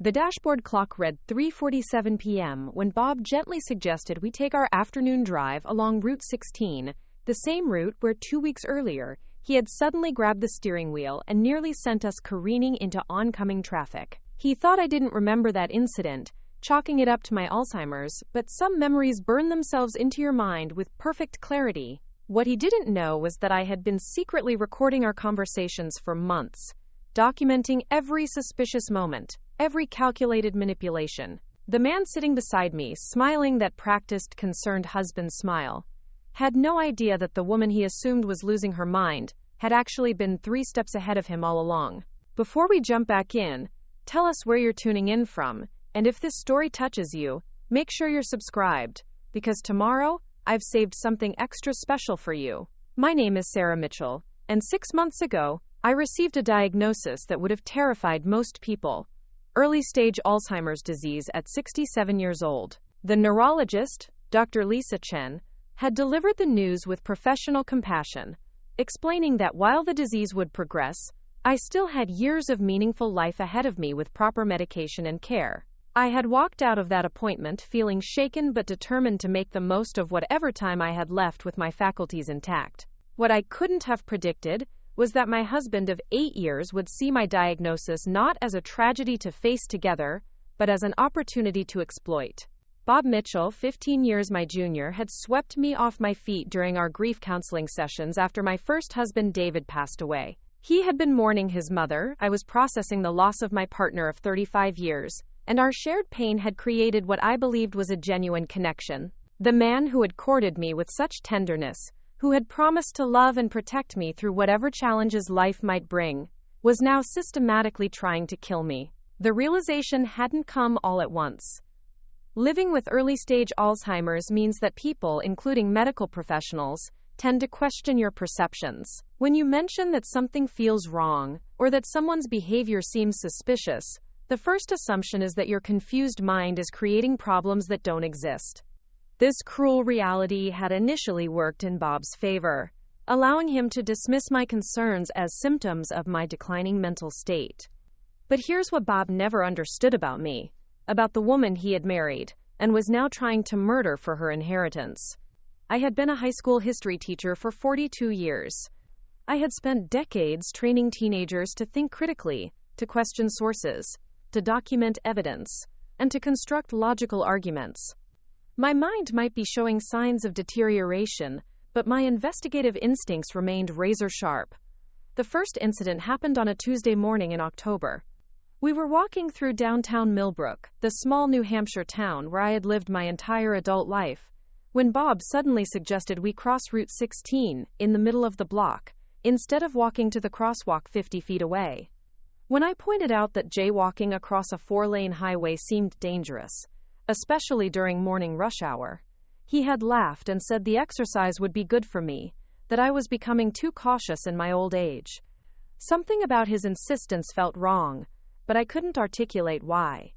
The dashboard clock read 3:47 p.m. when Bob gently suggested we take our afternoon drive along Route 16, the same route where 2 weeks earlier, he had suddenly grabbed the steering wheel and nearly sent us careening into oncoming traffic. He thought I didn't remember that incident, chalking it up to my Alzheimer's, but some memories burn themselves into your mind with perfect clarity. What he didn't know was that I had been secretly recording our conversations for months, documenting every suspicious moment, every calculated manipulation. The man sitting beside me, smiling that practiced, concerned husband smile, had no idea that the woman he assumed was losing her mind had actually been 3 steps ahead of him all along. Before we jump back in, tell us where you're tuning in from, and if this story touches you, make sure you're subscribed, because tomorrow, I've saved something extra special for you. My name is Sarah Mitchell, and 6 months ago, I received a diagnosis that would have terrified most people: early-stage Alzheimer's disease at 67 years old. The neurologist, Dr. Chen, had delivered the news with professional compassion, explaining that while the disease would progress, I still had years of meaningful life ahead of me with proper medication and care. I had walked out of that appointment feeling shaken but determined to make the most of whatever time I had left with my faculties intact. What I couldn't have predicted was that my husband of 8 years would see my diagnosis not as a tragedy to face together, but as an opportunity to exploit. Bob Mitchell, 15 years my junior, had swept me off my feet during our grief counseling sessions after my first husband David passed away. He had been mourning his mother, I was processing the loss of my partner of 35 years, and our shared pain had created what I believed was a genuine connection. The man who had courted me with such tenderness, who had promised to love and protect me through whatever challenges life might bring, was now systematically trying to kill me. The realization hadn't come all at once. Living with early-stage Alzheimer's means that people, including medical professionals, tend to question your perceptions. When you mention that something feels wrong, or that someone's behavior seems suspicious, the first assumption is that your confused mind is creating problems that don't exist. This cruel reality had initially worked in Bob's favor, allowing him to dismiss my concerns as symptoms of my declining mental state. But here's what Bob never understood about me, about the woman he had married, and was now trying to murder for her inheritance. I had been a high school history teacher for 42 years. I had spent decades training teenagers to think critically, to question sources, to document evidence, and to construct logical arguments. My mind might be showing signs of deterioration, but my investigative instincts remained razor-sharp. The first incident happened on a Tuesday morning in October. We were walking through downtown Millbrook, the small New Hampshire town where I had lived my entire adult life, when Bob suddenly suggested we cross Route 16 in the middle of the block, instead of walking to the crosswalk 50 feet away. When I pointed out that jaywalking across a 4-lane highway seemed dangerous, especially during morning rush hour, he had laughed and said the exercise would be good for me, that I was becoming too cautious in my old age. Something about his insistence felt wrong, but I couldn't articulate why.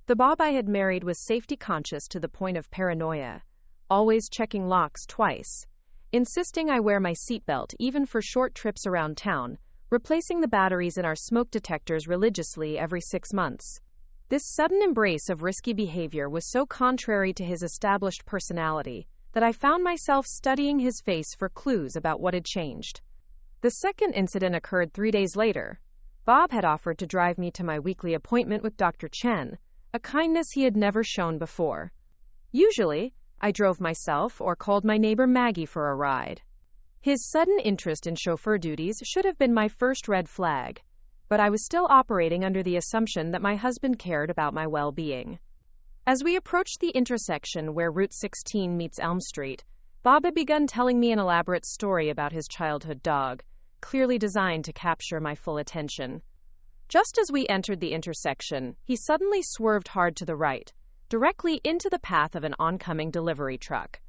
The Bob I had married was safety conscious to the point of paranoia, always checking locks twice, insisting I wear my seatbelt even for short trips around town, replacing the batteries in our smoke detectors religiously every 6 months. This sudden embrace of risky behavior was so contrary to his established personality that I found myself studying his face for clues about what had changed. The second incident occurred 3 days later. Bob had offered to drive me to my weekly appointment with Dr. Chen, a kindness he had never shown before. Usually, I drove myself or called my neighbor Maggie for a ride. His sudden interest in chauffeur duties should have been my first red flag, but I was still operating under the assumption that my husband cared about my well-being. As we approached the intersection where Route 16 meets Elm Street, Bob had begun telling me an elaborate story about his childhood dog, clearly designed to capture my full attention. Just as we entered the intersection, he suddenly swerved hard to the right, directly into the path of an oncoming delivery truck.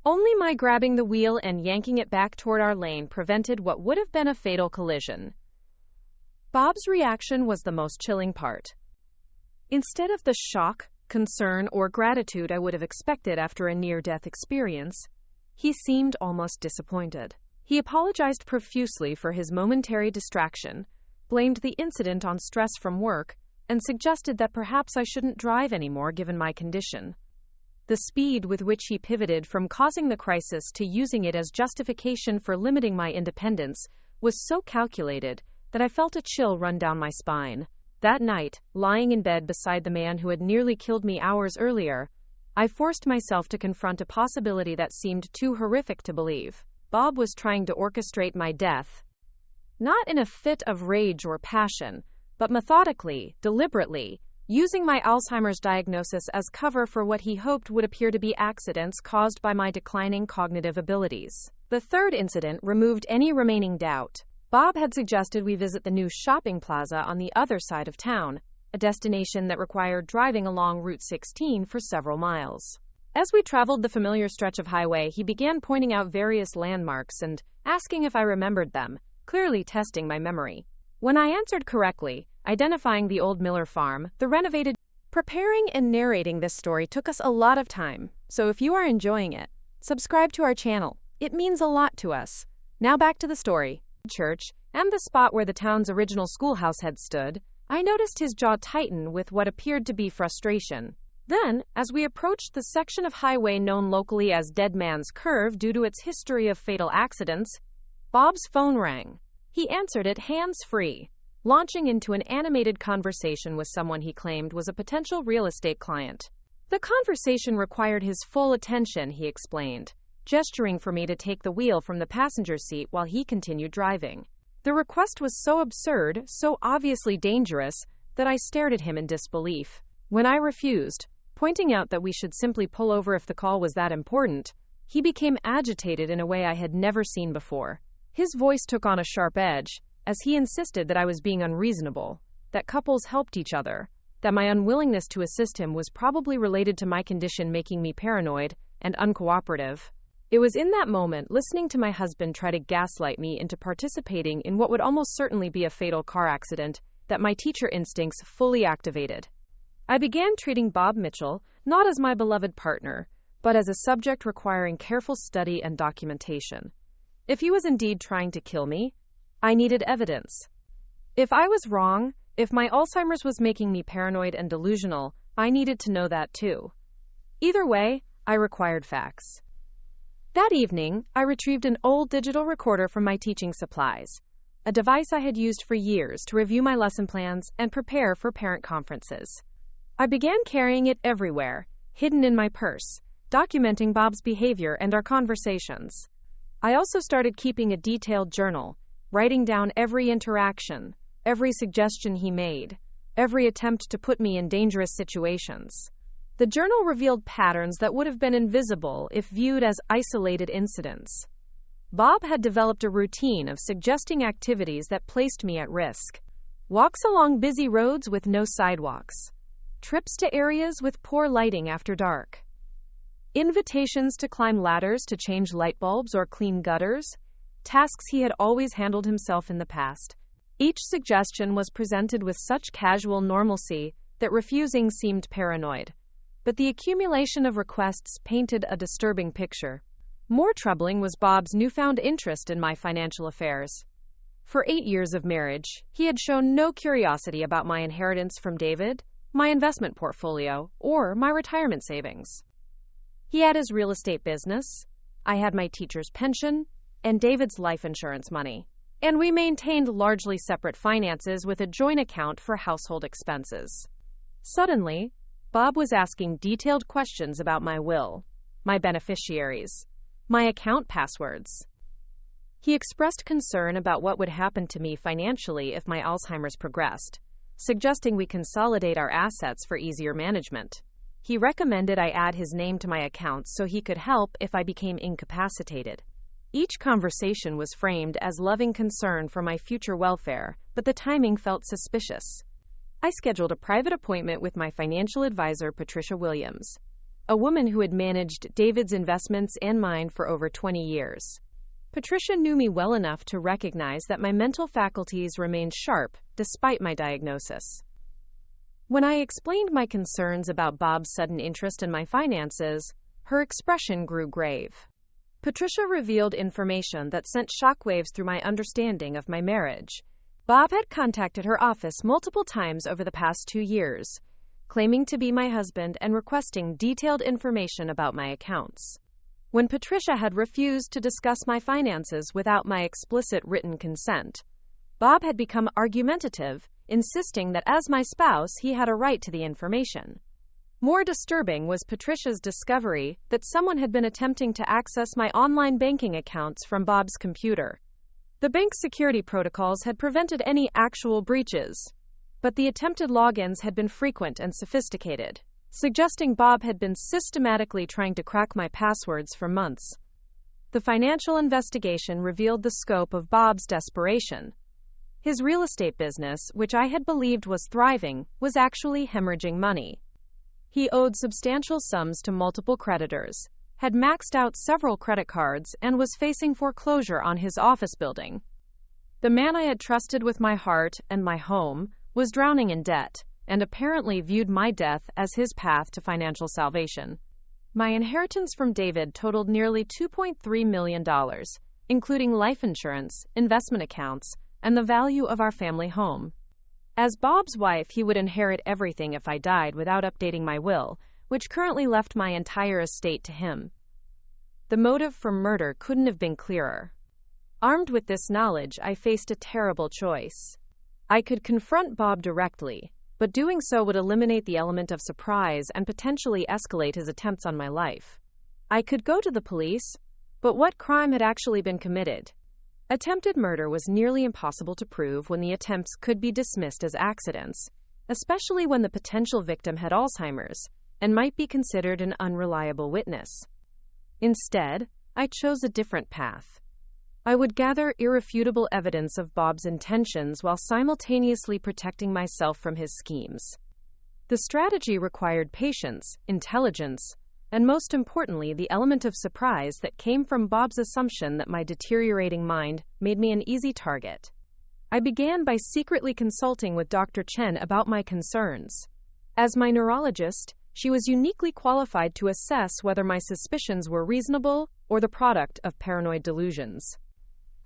Only my grabbing the wheel and yanking it back toward our lane prevented what would have been a fatal collision. Bob's reaction was the most chilling part. Instead of the shock, concern, or gratitude I would have expected after a near-death experience, he seemed almost disappointed. He apologized profusely for his momentary distraction, blamed the incident on stress from work, and suggested that perhaps I shouldn't drive anymore given my condition. The speed with which he pivoted from causing the crisis to using it as justification for limiting my independence was so calculated that I felt a chill run down my spine. That night, lying in bed beside the man who had nearly killed me hours earlier, I forced myself to confront a possibility that seemed too horrific to believe. Bob was trying to orchestrate my death, not in a fit of rage or passion, but methodically, deliberately, using my Alzheimer's diagnosis as cover for what he hoped would appear to be accidents caused by my declining cognitive abilities. The third incident removed any remaining doubt. Bob had suggested we visit the new shopping plaza on the other side of town, a destination that required driving along Route 16 for several miles. As we traveled the familiar stretch of highway, he began pointing out various landmarks and asking if I remembered them, clearly testing my memory. When I answered correctly, identifying the old Miller farm, the renovated... Preparing and narrating this story took us a lot of time, so if you are enjoying it, subscribe to our channel. It means a lot to us. Now back to the story. Church, and the spot where the town's original schoolhouse had stood, I noticed his jaw tighten with what appeared to be frustration. Then, as we approached the section of highway known locally as Dead Man's Curve due to its history of fatal accidents, Bob's phone rang. He answered it hands-free, launching into an animated conversation with someone he claimed was a potential real estate client. The conversation required his full attention, he explained, gesturing for me to take the wheel from the passenger seat while he continued driving. The request was so absurd, so obviously dangerous, that I stared at him in disbelief. When I refused, pointing out that we should simply pull over if the call was that important, he became agitated in a way I had never seen before. His voice took on a sharp edge, as he insisted that I was being unreasonable, that couples helped each other, that my unwillingness to assist him was probably related to my condition making me paranoid and uncooperative. It was in that moment, listening to my husband try to gaslight me into participating in what would almost certainly be a fatal car accident, that my teacher instincts fully activated. I began treating Bob Mitchell not as my beloved partner, but as a subject requiring careful study and documentation. If he was indeed trying to kill me, I needed evidence. If I was wrong, if my Alzheimer's was making me paranoid and delusional, I needed to know that too. Either way, I required facts. That evening, I retrieved an old digital recorder from my teaching supplies, a device I had used for years to review my lesson plans and prepare for parent conferences. I began carrying it everywhere, hidden in my purse, documenting Bob's behavior and our conversations. I also started keeping a detailed journal, writing down every interaction, every suggestion he made, every attempt to put me in dangerous situations. The journal revealed patterns that would have been invisible if viewed as isolated incidents. Bob had developed a routine of suggesting activities that placed me at risk. Walks along busy roads with no sidewalks. Trips to areas with poor lighting after dark. Invitations to climb ladders to change light bulbs or clean gutters. Tasks he had always handled himself in the past. Each suggestion was presented with such casual normalcy that refusing seemed paranoid. But the accumulation of requests painted a disturbing picture. More troubling was Bob's newfound interest in my financial affairs. For 8 years of marriage, he had shown no curiosity about my inheritance from David, my investment portfolio, or my retirement savings. He had his real estate business, I had my teacher's pension, and David's life insurance money. And we maintained largely separate finances with a joint account for household expenses. Suddenly, Bob was asking detailed questions about my will, my beneficiaries, my account passwords. He expressed concern about what would happen to me financially if my Alzheimer's progressed, suggesting we consolidate our assets for easier management. He recommended I add his name to my accounts so he could help if I became incapacitated. Each conversation was framed as loving concern for my future welfare, but the timing felt suspicious. I scheduled a private appointment with my financial advisor, Patricia Williams, a woman who had managed David's investments and mine for over 20 years. Patricia knew me well enough to recognize that my mental faculties remained sharp despite my diagnosis. When I explained my concerns about Bob's sudden interest in my finances, her expression grew grave. Patricia revealed information that sent shockwaves through my understanding of my marriage. Bob had contacted her office multiple times over the past 2 years, claiming to be my husband and requesting detailed information about my accounts. When Patricia had refused to discuss my finances without my explicit written consent, Bob had become argumentative, insisting that as my spouse, he had a right to the information. More disturbing was Patricia's discovery that someone had been attempting to access my online banking accounts from Bob's computer. The bank's security protocols had prevented any actual breaches, but the attempted logins had been frequent and sophisticated, suggesting Bob had been systematically trying to crack my passwords for months. The financial investigation revealed the scope of Bob's desperation. His real estate business, which I had believed was thriving, was actually hemorrhaging money. He owed substantial sums to multiple creditors, had maxed out several credit cards, and was facing foreclosure on his office building. The man I had trusted with my heart and my home was drowning in debt, and apparently viewed my death as his path to financial salvation. My inheritance from David totaled nearly $2.3 million, including life insurance, investment accounts, and the value of our family home. As Bob's wife, he would inherit everything if I died without updating my will, which currently left my entire estate to him. The motive for murder couldn't have been clearer. Armed with this knowledge, I faced a terrible choice. I could confront Bob directly, but doing so would eliminate the element of surprise and potentially escalate his attempts on my life. I could go to the police, but what crime had actually been committed? Attempted murder was nearly impossible to prove when the attempts could be dismissed as accidents, especially when the potential victim had Alzheimer's and might be considered an unreliable witness. Instead, I chose a different path. I would gather irrefutable evidence of Bob's intentions while simultaneously protecting myself from his schemes. The strategy required patience, intelligence, and most importantly, the element of surprise that came from Bob's assumption that my deteriorating mind made me an easy target. I began by secretly consulting with Dr. Chen about my concerns. As my neurologist, she was uniquely qualified to assess whether my suspicions were reasonable or the product of paranoid delusions.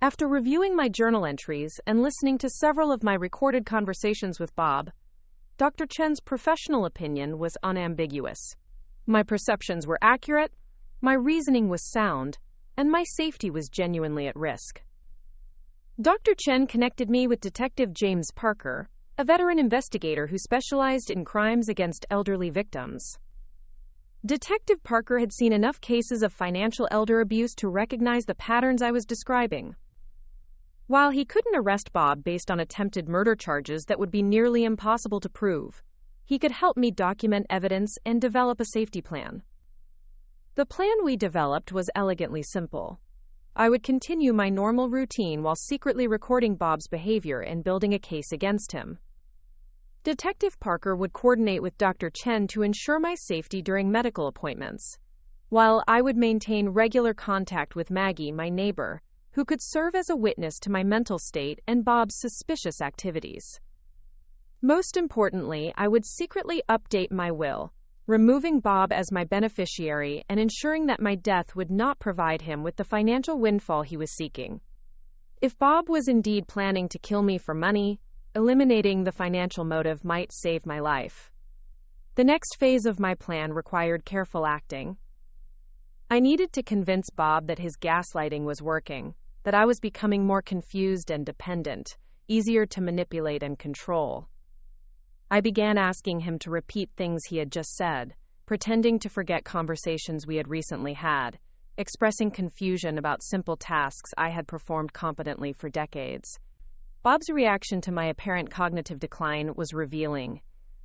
After reviewing my journal entries and listening to several of my recorded conversations with Bob, Dr. Chen's professional opinion was unambiguous. My perceptions were accurate, my reasoning was sound, and my safety was genuinely at risk. Dr. Chen connected me with Detective James Parker, a veteran investigator who specialized in crimes against elderly victims. Detective Parker had seen enough cases of financial elder abuse to recognize the patterns I was describing. While he couldn't arrest Bob based on attempted murder charges that would be nearly impossible to prove, he could help me document evidence and develop a safety plan. The plan we developed was elegantly simple. I would continue my normal routine while secretly recording Bob's behavior and building a case against him. Detective Parker would coordinate with Dr. Chen to ensure my safety during medical appointments, while I would maintain regular contact with Maggie, my neighbor, who could serve as a witness to my mental state and Bob's suspicious activities. Most importantly, I would secretly update my will, removing Bob as my beneficiary and ensuring that my death would not provide him with the financial windfall he was seeking. If Bob was indeed planning to kill me for money, eliminating the financial motive might save my life. The next phase of my plan required careful acting. I needed to convince Bob that his gaslighting was working, that I was becoming more confused and dependent, easier to manipulate and control. I began asking him to repeat things he had just said, pretending to forget conversations we had recently had, expressing confusion about simple tasks I had performed competently for decades. Bob's reaction to my apparent cognitive decline was revealing.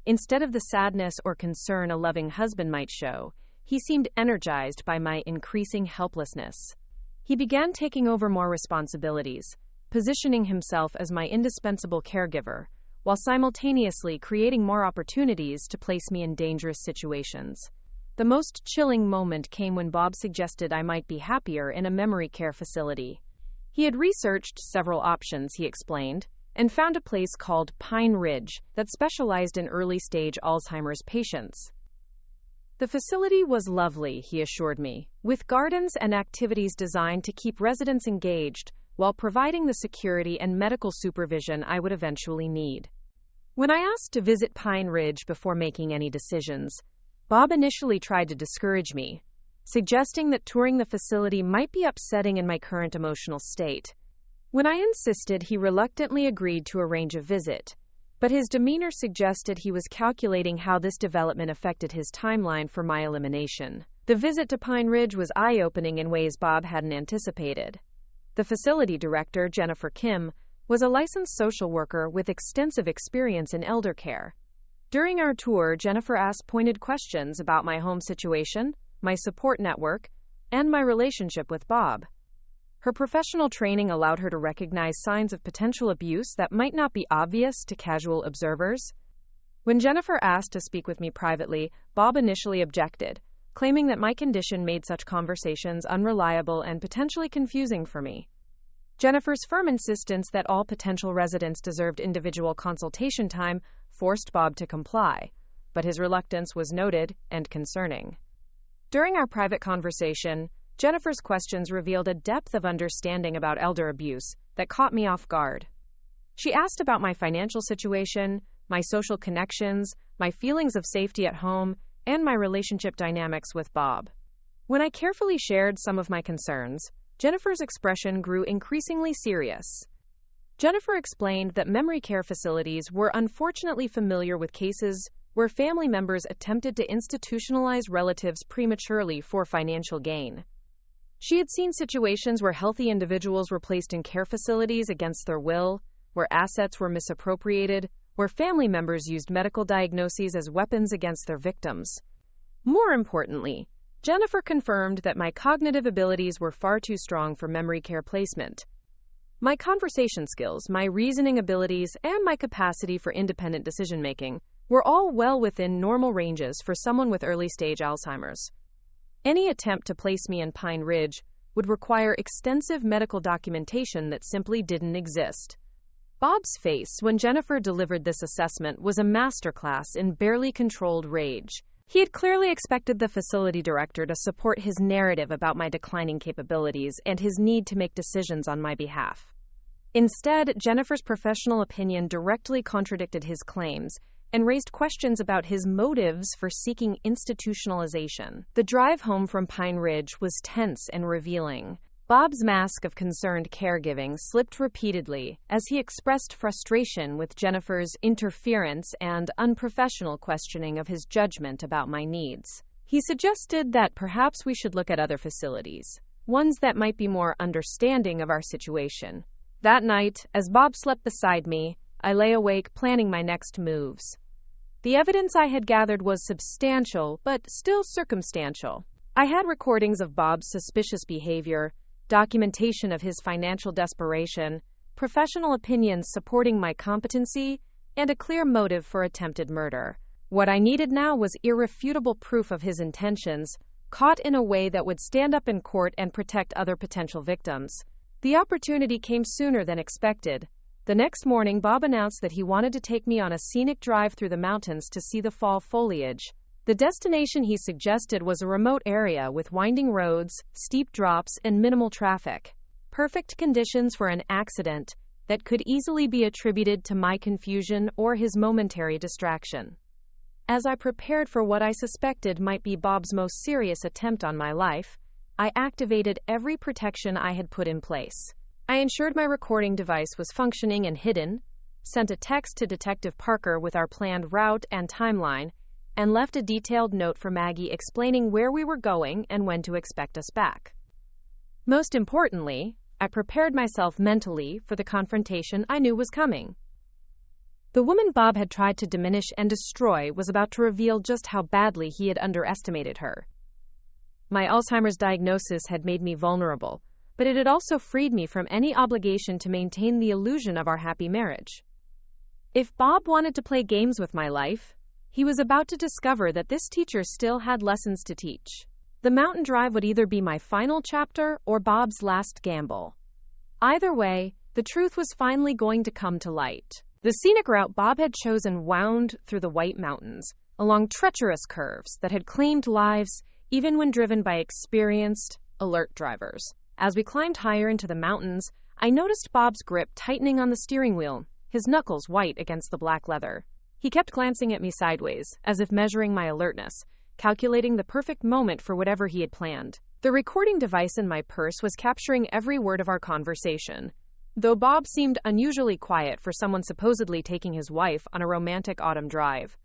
Instead of the sadness or concern a loving husband might show, he seemed energized by my increasing helplessness. He began taking over more responsibilities, positioning himself as my indispensable caregiver, while simultaneously creating more opportunities to place me in dangerous situations. The most chilling moment came when Bob suggested I might be happier in a memory care facility. He had researched several options, he explained, and found a place called Pine Ridge that specialized in early-stage Alzheimer's patients. The facility was lovely, he assured me, with gardens and activities designed to keep residents engaged, while providing the security and medical supervision I would eventually need. When I asked to visit Pine Ridge before making any decisions, Bob initially tried to discourage me, suggesting that touring the facility might be upsetting in my current emotional state. When I insisted, he reluctantly agreed to arrange a visit, but his demeanor suggested he was calculating how this development affected his timeline for my elimination. The visit to Pine Ridge was eye-opening in ways Bob hadn't anticipated. The facility director, Jennifer Kim, was a licensed social worker with extensive experience in elder care. During our tour, Jennifer asked pointed questions about my home situation, my support network, and my relationship with Bob. Her professional training allowed her to recognize signs of potential abuse that might not be obvious to casual observers. When Jennifer asked to speak with me privately, Bob initially objected, claiming that my condition made such conversations unreliable and potentially confusing for me. Jennifer's firm insistence that all potential residents deserved individual consultation time forced Bob to comply, but his reluctance was noted and concerning. During our private conversation, Jennifer's questions revealed a depth of understanding about elder abuse that caught me off guard. She asked about my financial situation, my social connections, my feelings of safety at home, and my relationship dynamics with Bob. When I carefully shared some of my concerns, Jennifer's expression grew increasingly serious. Jennifer explained that memory care facilities were unfortunately familiar with cases where family members attempted to institutionalize relatives prematurely for financial gain. She had seen situations where healthy individuals were placed in care facilities against their will, where assets were misappropriated, where family members used medical diagnoses as weapons against their victims. More importantly, Jennifer confirmed that my cognitive abilities were far too strong for memory care placement. My conversation skills, my reasoning abilities, and my capacity for independent decision-making were all well within normal ranges for someone with early-stage Alzheimer's. Any attempt to place me in Pine Ridge would require extensive medical documentation that simply didn't exist. Bob's face when Jennifer delivered this assessment was a masterclass in barely controlled rage. He had clearly expected the facility director to support his narrative about my declining capabilities and his need to make decisions on my behalf. Instead, Jennifer's professional opinion directly contradicted his claims and raised questions about his motives for seeking institutionalization. The drive home from Pine Ridge was tense and revealing. Bob's mask of concerned caregiving slipped repeatedly as he expressed frustration with Jennifer's interference and unprofessional questioning of his judgment about my needs. He suggested that perhaps we should look at other facilities, ones that might be more understanding of our situation. That night, as Bob slept beside me, I lay awake planning my next moves. The evidence I had gathered was substantial, but still circumstantial. I had recordings of Bob's suspicious behavior, documentation of his financial desperation, professional opinions supporting my competency, and a clear motive for attempted murder. What I needed now was irrefutable proof of his intentions, caught in a way that would stand up in court and protect other potential victims. The opportunity came sooner than expected. The next morning, Bob announced that he wanted to take me on a scenic drive through the mountains to see the fall foliage. The destination he suggested was a remote area with winding roads, steep drops, and minimal traffic. Perfect conditions for an accident that could easily be attributed to my confusion or his momentary distraction. As I prepared for what I suspected might be Bob's most serious attempt on my life, I activated every protection I had put in place. I ensured my recording device was functioning and hidden, sent a text to Detective Parker with our planned route and timeline, and left a detailed note for Maggie explaining where we were going and when to expect us back. Most importantly, I prepared myself mentally for the confrontation I knew was coming. The woman Bob had tried to diminish and destroy was about to reveal just how badly he had underestimated her. My Alzheimer's diagnosis had made me vulnerable, but it had also freed me from any obligation to maintain the illusion of our happy marriage. If Bob wanted to play games with my life, he was about to discover that this teacher still had lessons to teach. The mountain drive would either be my final chapter or Bob's last gamble. Either way, the truth was finally going to come to light. The scenic route Bob had chosen wound through the White Mountains, along treacherous curves that had claimed lives even when driven by experienced, alert drivers. As we climbed higher into the mountains, I noticed Bob's grip tightening on the steering wheel, his knuckles white against the black leather. He kept glancing at me sideways, as if measuring my alertness, calculating the perfect moment for whatever he had planned. The recording device in my purse was capturing every word of our conversation, though Bob seemed unusually quiet for someone supposedly taking his wife on a romantic autumn drive.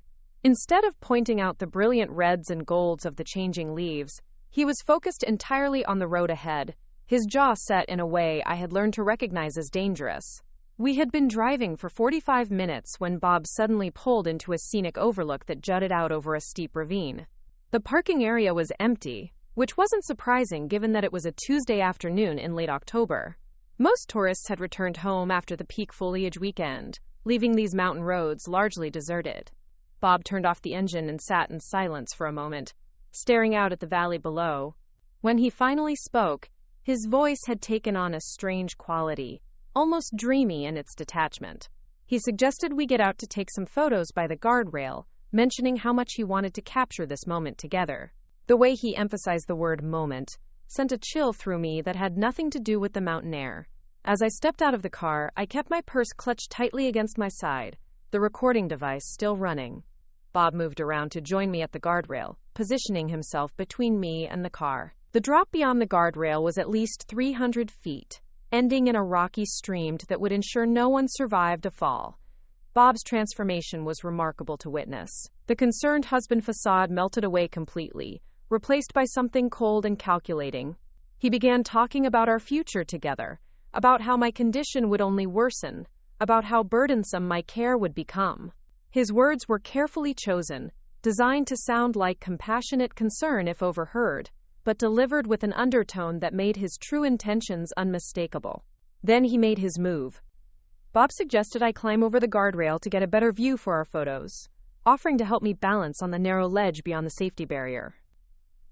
Instead of pointing out the brilliant reds and golds of the changing leaves, he was focused entirely on the road ahead, his jaw set in a way I had learned to recognize as dangerous. We had been driving for 45 minutes when Bob suddenly pulled into a scenic overlook that jutted out over a steep ravine. The parking area was empty, which wasn't surprising given that it was a Tuesday afternoon in late October. Most tourists had returned home after the peak foliage weekend, leaving these mountain roads largely deserted. Bob turned off the engine and sat in silence for a moment, staring out at the valley below. When he finally spoke, his voice had taken on a strange quality, almost dreamy in its detachment. He suggested we get out to take some photos by the guardrail, mentioning how much he wanted to capture this moment together. The way he emphasized the word moment sent a chill through me that had nothing to do with the mountain air. As I stepped out of the car, I kept my purse clutched tightly against my side, the recording device still running. Bob moved around to join me at the guardrail, positioning himself between me and the car. The drop beyond the guardrail was at least 300 feet, ending in a rocky stream that would ensure no one survived a fall. Bob's transformation was remarkable to witness. The concerned husband facade melted away completely, replaced by something cold and calculating. He began talking about our future together, about how my condition would only worsen, about how burdensome my care would become. His words were carefully chosen, designed to sound like compassionate concern if overheard, but delivered with an undertone that made his true intentions unmistakable. Then he made his move. Bob suggested I climb over the guardrail to get a better view for our photos, offering to help me balance on the narrow ledge beyond the safety barrier.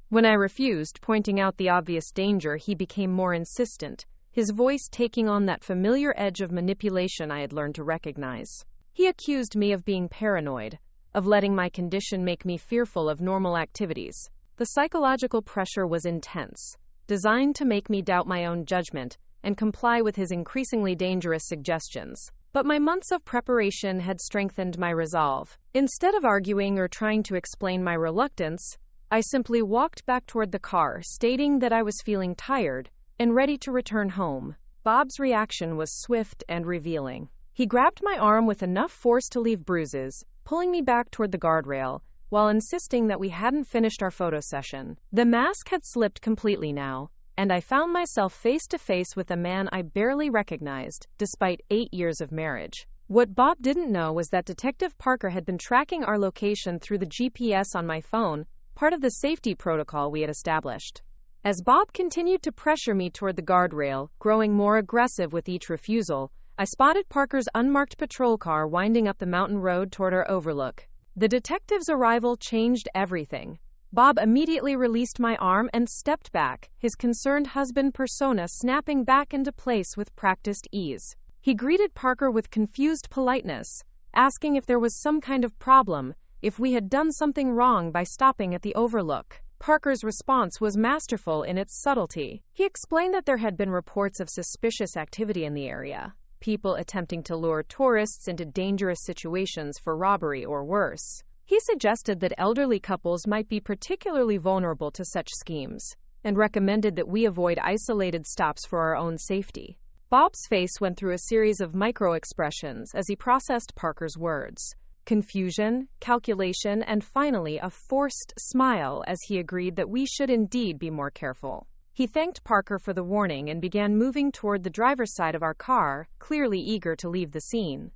When I refused, pointing out the obvious danger, he became more insistent, his voice taking on that familiar edge of manipulation I had learned to recognize. He accused me of being paranoid, of letting my condition make me fearful of normal activities. The psychological pressure was intense, designed to make me doubt my own judgment and comply with his increasingly dangerous suggestions. But my months of preparation had strengthened my resolve. Instead of arguing or trying to explain my reluctance, I simply walked back toward the car, stating that I was feeling tired and ready to return home. Bob's reaction was swift and revealing. He grabbed my arm with enough force to leave bruises, pulling me back toward the guardrail, while insisting that we hadn't finished our photo session. The mask had slipped completely now, and I found myself face to face with a man I barely recognized, despite 8 years of marriage. What Bob didn't know was that Detective Parker had been tracking our location through the GPS on my phone, part of the safety protocol we had established. As Bob continued to pressure me toward the guardrail, growing more aggressive with each refusal, I spotted Parker's unmarked patrol car winding up the mountain road toward our overlook. The detective's arrival changed everything. Bob immediately released my arm and stepped back, his concerned husband persona snapping back into place with practiced ease. He greeted Parker with confused politeness, asking if there was some kind of problem, if we had done something wrong by stopping at the overlook. Parker's response was masterful in its subtlety. He explained that there had been reports of suspicious activity in the area, people attempting to lure tourists into dangerous situations for robbery or worse. He suggested that elderly couples might be particularly vulnerable to such schemes, and recommended that we avoid isolated stops for our own safety. Bob's face went through a series of micro-expressions as he processed Parker's words. Confusion, calculation, and finally a forced smile as he agreed that we should indeed be more careful. He thanked Parker for the warning and began moving toward the driver's side of our car, clearly eager to leave the scene.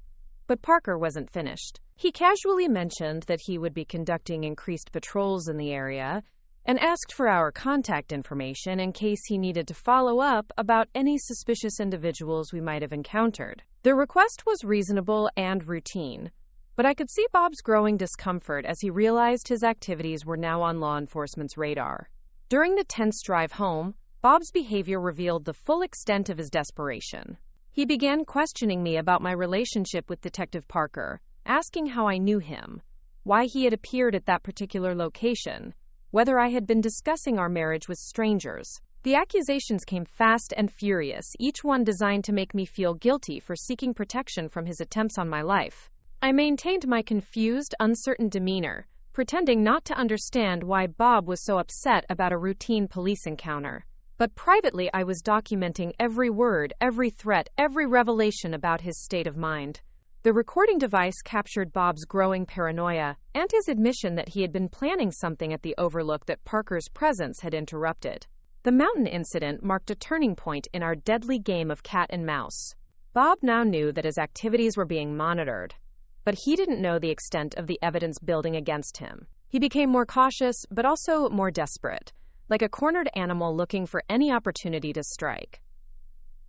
But Parker wasn't finished. He casually mentioned that he would be conducting increased patrols in the area and asked for our contact information in case he needed to follow up about any suspicious individuals we might have encountered. The request was reasonable and routine, but I could see Bob's growing discomfort as he realized his activities were now on law enforcement's radar. During the tense drive home, Bob's behavior revealed the full extent of his desperation. He began questioning me about my relationship with Detective Parker, asking how I knew him, why he had appeared at that particular location, whether I had been discussing our marriage with strangers. The accusations came fast and furious, each one designed to make me feel guilty for seeking protection from his attempts on my life. I maintained my confused, uncertain demeanor, pretending not to understand why Bob was so upset about a routine police encounter. But privately, I was documenting every word, every threat, every revelation about his state of mind. The recording device captured Bob's growing paranoia and his admission that he had been planning something at the Overlook that Parker's presence had interrupted. The mountain incident marked a turning point in our deadly game of cat and mouse. Bob now knew that his activities were being monitored, but he didn't know the extent of the evidence building against him. He became more cautious, but also more desperate, like a cornered animal looking for any opportunity to strike.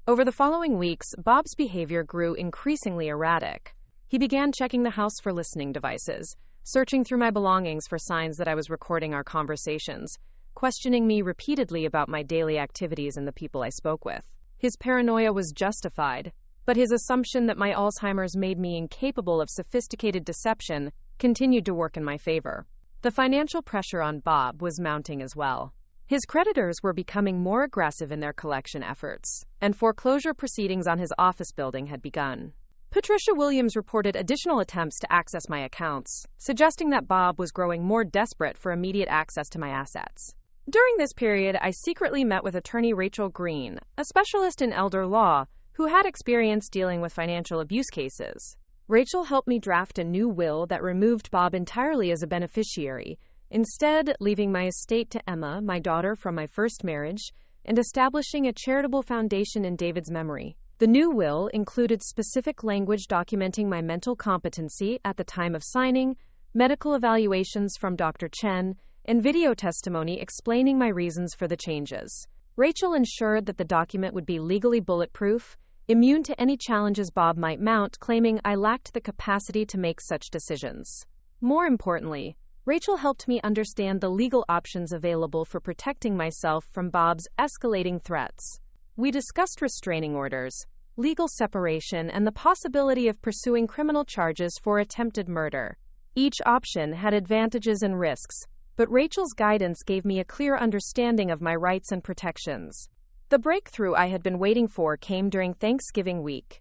Over the following weeks, Bob's behavior grew increasingly erratic. He began checking the house for listening devices, searching through my belongings for signs that I was recording our conversations, questioning me repeatedly about my daily activities and the people I spoke with. His paranoia was justified, but his assumption that my Alzheimer's made me incapable of sophisticated deception continued to work in my favor. The financial pressure on Bob was mounting as well. His creditors were becoming more aggressive in their collection efforts, and foreclosure proceedings on his office building had begun. Patricia Williams reported additional attempts to access my accounts, suggesting that Bob was growing more desperate for immediate access to my assets. During this period, I secretly met with attorney Rachel Green, a specialist in elder law who had experience dealing with financial abuse cases. Rachel helped me draft a new will that removed Bob entirely as a beneficiary, instead leaving my estate to Emma, my daughter from my first marriage, and establishing a charitable foundation in David's memory. The new will included specific language documenting my mental competency at the time of signing, medical evaluations from Dr. Chen, and video testimony explaining my reasons for the changes. Rachel ensured that the document would be legally bulletproof, immune to any challenges Bob might mount, claiming I lacked the capacity to make such decisions. More importantly, Rachel helped me understand the legal options available for protecting myself from Bob's escalating threats. We discussed restraining orders, legal separation, and the possibility of pursuing criminal charges for attempted murder. Each option had advantages and risks, but Rachel's guidance gave me a clear understanding of my rights and protections. The breakthrough I had been waiting for came during Thanksgiving week.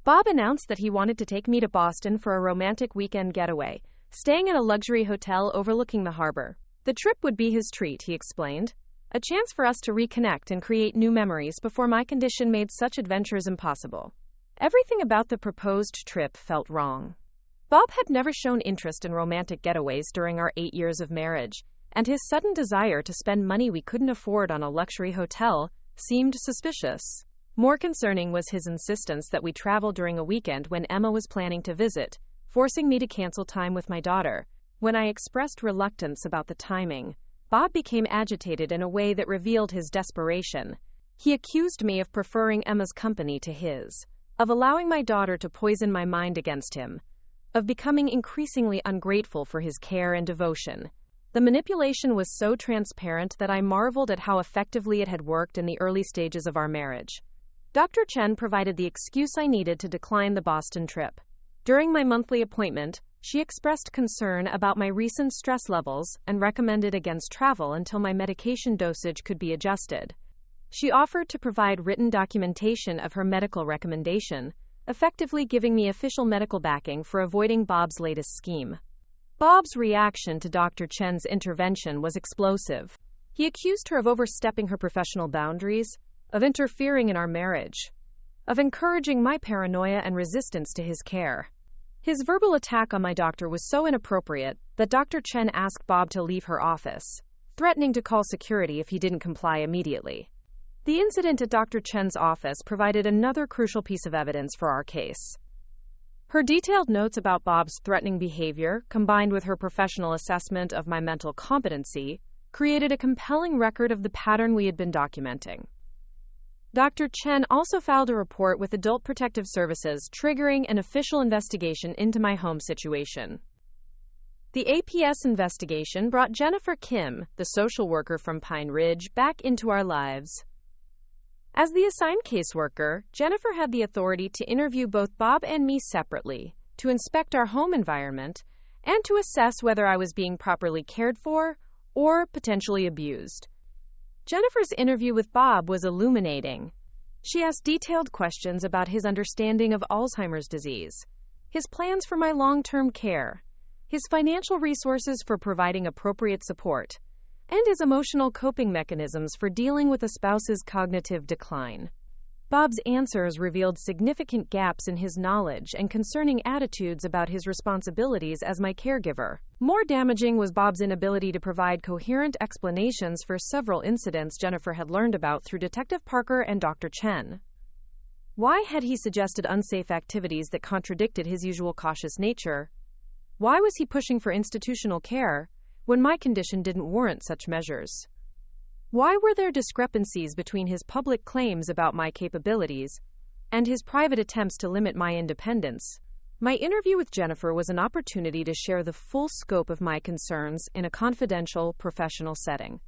Bob announced that he wanted to take me to Boston for a romantic weekend getaway, staying at a luxury hotel overlooking the harbor. The trip would be his treat, he explained, a chance for us to reconnect and create new memories before my condition made such adventures impossible. Everything about the proposed trip felt wrong. Bob had never shown interest in romantic getaways during our 8 years of marriage, and his sudden desire to spend money we couldn't afford on a luxury hotel seemed suspicious. More concerning was his insistence that we travel during a weekend when Emma was planning to visit, forcing me to cancel time with my daughter. When I expressed reluctance about the timing, Bob became agitated in a way that revealed his desperation. He accused me of preferring Emma's company to his, of allowing my daughter to poison my mind against him, of becoming increasingly ungrateful for his care and devotion. The manipulation was so transparent that I marveled at how effectively it had worked in the early stages of our marriage. Dr. Chen provided the excuse I needed to decline the Boston trip. During my monthly appointment, she expressed concern about my recent stress levels and recommended against travel until my medication dosage could be adjusted. She offered to provide written documentation of her medical recommendation, effectively giving me official medical backing for avoiding Bob's latest scheme. Bob's reaction to Dr. Chen's intervention was explosive. He accused her of overstepping her professional boundaries, of interfering in our marriage, of encouraging my paranoia and resistance to his care. His verbal attack on my doctor was so inappropriate that Dr. Chen asked Bob to leave her office, threatening to call security if he didn't comply immediately. The incident at Dr. Chen's office provided another crucial piece of evidence for our case. Her detailed notes about Bob's threatening behavior, combined with her professional assessment of my mental competency, created a compelling record of the pattern we had been documenting. Dr. Chen also filed a report with Adult Protective Services, triggering an official investigation into my home situation. The APS investigation brought Jennifer Kim, the social worker from Pine Ridge, back into our lives. As the assigned caseworker, Jennifer had the authority to interview both Bob and me separately, to inspect our home environment, and to assess whether I was being properly cared for or potentially abused. Jennifer's interview with Bob was illuminating. She asked detailed questions about his understanding of Alzheimer's disease, his plans for my long-term care, his financial resources for providing appropriate support, and his emotional coping mechanisms for dealing with a spouse's cognitive decline. Bob's answers revealed significant gaps in his knowledge and concerning attitudes about his responsibilities as my caregiver. More damaging was Bob's inability to provide coherent explanations for several incidents Jennifer had learned about through Detective Parker and Dr. Chen. Why had he suggested unsafe activities that contradicted his usual cautious nature? Why was he pushing for institutional care when my condition didn't warrant such measures? Why were there discrepancies between his public claims about my capabilities and his private attempts to limit my independence? My interview with Jennifer was an opportunity to share the full scope of my concerns in a confidential, professional setting.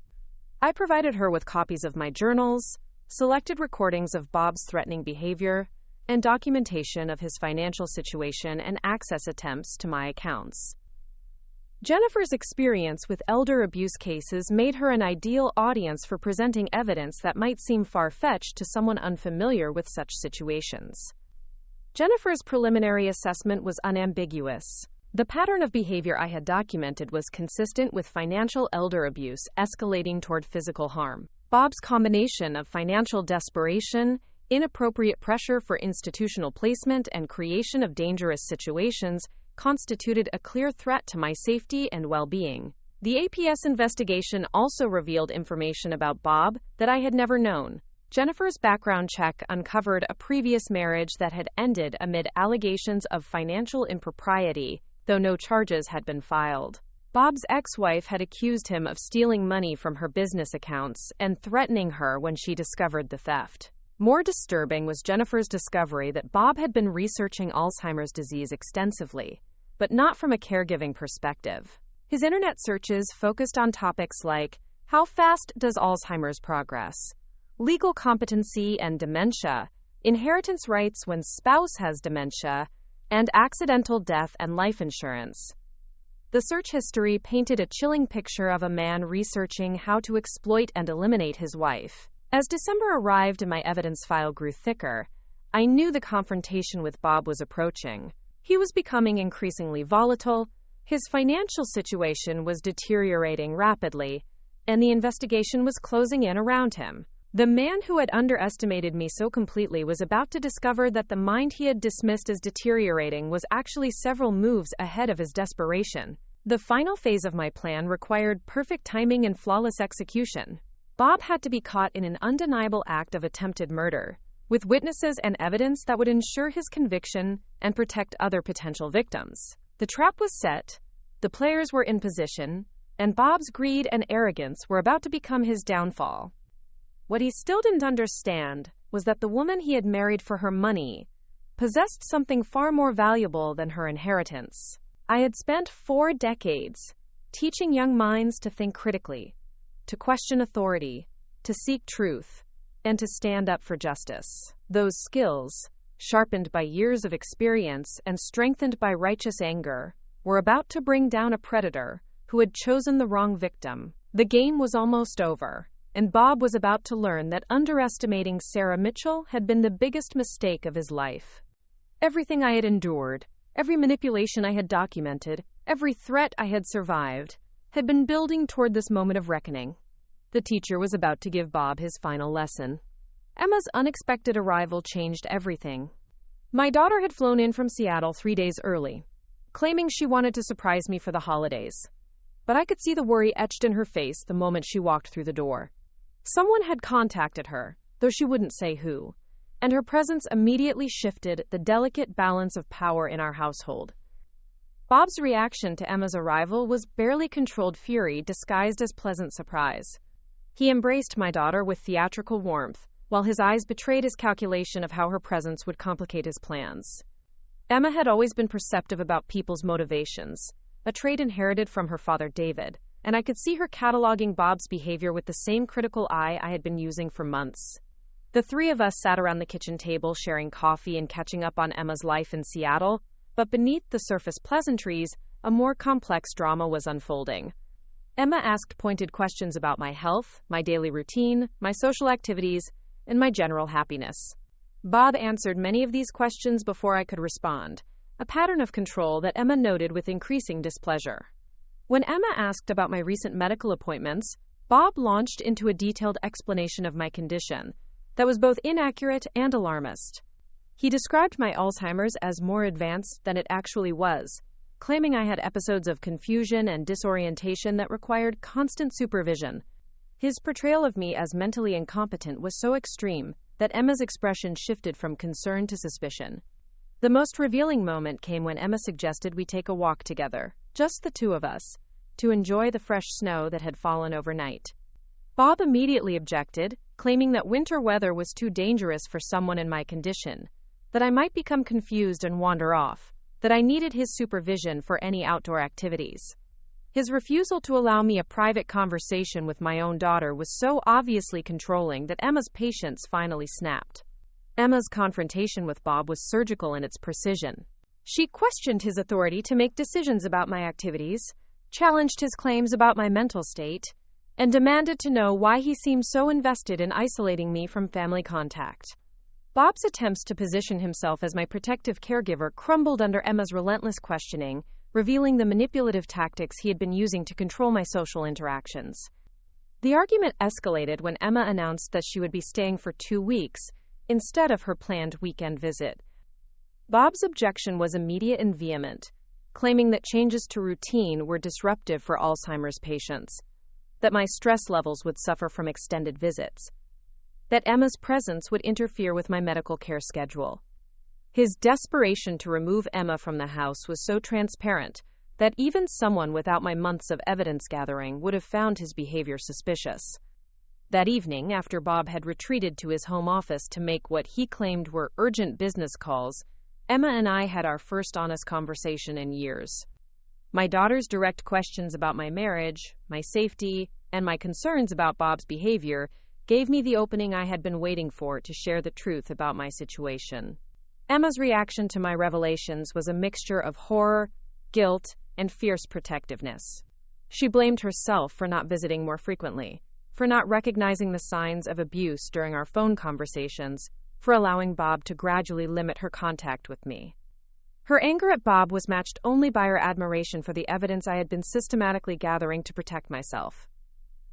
I provided her with copies of my journals, selected recordings of Bob's threatening behavior, and documentation of his financial situation and access attempts to my accounts. Jennifer's experience with elder abuse cases made her an ideal audience for presenting evidence that might seem far-fetched to someone unfamiliar with such situations. Jennifer's preliminary assessment was unambiguous. The pattern of behavior I had documented was consistent with financial elder abuse escalating toward physical harm. Bob's combination of financial desperation, inappropriate pressure for institutional placement, and creation of dangerous situations constituted a clear threat to my safety and well-being. The APS investigation also revealed information about Bob that I had never known. Jennifer's background check uncovered a previous marriage that had ended amid allegations of financial impropriety, though no charges had been filed. Bob's ex-wife had accused him of stealing money from her business accounts and threatening her when she discovered the theft. More disturbing was Jennifer's discovery that Bob had been researching Alzheimer's disease extensively, but not from a caregiving perspective. His internet searches focused on topics like, how fast does Alzheimer's progress? Legal competency and dementia, inheritance rights when spouse has dementia, and accidental death and life insurance. The search history painted a chilling picture of a man researching how to exploit and eliminate his wife. As December arrived and my evidence file grew thicker, I knew the confrontation with Bob was approaching. He was becoming increasingly volatile, his financial situation was deteriorating rapidly, and the investigation was closing in around him. The man who had underestimated me so completely was about to discover that the mind he had dismissed as deteriorating was actually several moves ahead of his desperation. The final phase of my plan required perfect timing and flawless execution. Bob had to be caught in an undeniable act of attempted murder, with witnesses and evidence that would ensure his conviction and protect other potential victims. The trap was set, the players were in position, and Bob's greed and arrogance were about to become his downfall. What he still didn't understand was that the woman he had married for her money possessed something far more valuable than her inheritance. I had spent 4 decades teaching young minds to think critically, to question authority, to seek truth, and to stand up for justice. Those skills, sharpened by years of experience and strengthened by righteous anger, were about to bring down a predator who had chosen the wrong victim. The game was almost over, and Bob was about to learn that underestimating Sarah Mitchell had been the biggest mistake of his life. Everything I had endured, every manipulation I had documented, every threat I had survived, had been building toward this moment of reckoning. The teacher was about to give Bob his final lesson. Emma's unexpected arrival changed everything. My daughter had flown in from Seattle 3 days early, claiming she wanted to surprise me for the holidays. But I could see the worry etched in her face the moment she walked through the door. Someone had contacted her, though she wouldn't say who, and her presence immediately shifted the delicate balance of power in our household. Bob's reaction to Emma's arrival was barely controlled fury disguised as pleasant surprise. He embraced my daughter with theatrical warmth, while his eyes betrayed his calculation of how her presence would complicate his plans. Emma had always been perceptive about people's motivations, a trait inherited from her father David, and I could see her cataloging Bob's behavior with the same critical eye I had been using for months. The 3 of us sat around the kitchen table sharing coffee and catching up on Emma's life in Seattle, but beneath the surface pleasantries, a more complex drama was unfolding. Emma asked pointed questions about my health, my daily routine, my social activities, and my general happiness. Bob answered many of these questions before I could respond, a pattern of control that Emma noted with increasing displeasure. When Emma asked about my recent medical appointments, Bob launched into a detailed explanation of my condition that was both inaccurate and alarmist. He described my Alzheimer's as more advanced than it actually was, claiming I had episodes of confusion and disorientation that required constant supervision. His portrayal of me as mentally incompetent was so extreme that Emma's expression shifted from concern to suspicion. The most revealing moment came when Emma suggested we take a walk together, just the two of us, to enjoy the fresh snow that had fallen overnight. Bob immediately objected, claiming that winter weather was too dangerous for someone in my condition, that I might become confused and wander off, that I needed his supervision for any outdoor activities. His refusal to allow me a private conversation with my own daughter was so obviously controlling that Emma's patience finally snapped. Emma's confrontation with Bob was surgical in its precision. She questioned his authority to make decisions about my activities, challenged his claims about my mental state, and demanded to know why he seemed so invested in isolating me from family contact. Bob's attempts to position himself as my protective caregiver crumbled under Emma's relentless questioning, revealing the manipulative tactics he had been using to control my social interactions. The argument escalated when Emma announced that she would be staying for 2 weeks instead of her planned weekend visit. Bob's objection was immediate and vehement, claiming that changes to routine were disruptive for Alzheimer's patients, that my stress levels would suffer from extended visits, that Emma's presence would interfere with my medical care schedule. His desperation to remove Emma from the house was so transparent that even someone without my months of evidence gathering would have found his behavior suspicious. That evening, after Bob had retreated to his home office to make what he claimed were urgent business calls, Emma and I had our first honest conversation in years. My daughter's direct questions about my marriage, my safety, and my concerns about Bob's behavior gave me the opening I had been waiting for to share the truth about my situation. Emma's reaction to my revelations was a mixture of horror, guilt, and fierce protectiveness. She blamed herself for not visiting more frequently, for not recognizing the signs of abuse during our phone conversations, for allowing Bob to gradually limit her contact with me. Her anger at Bob was matched only by her admiration for the evidence I had been systematically gathering to protect myself.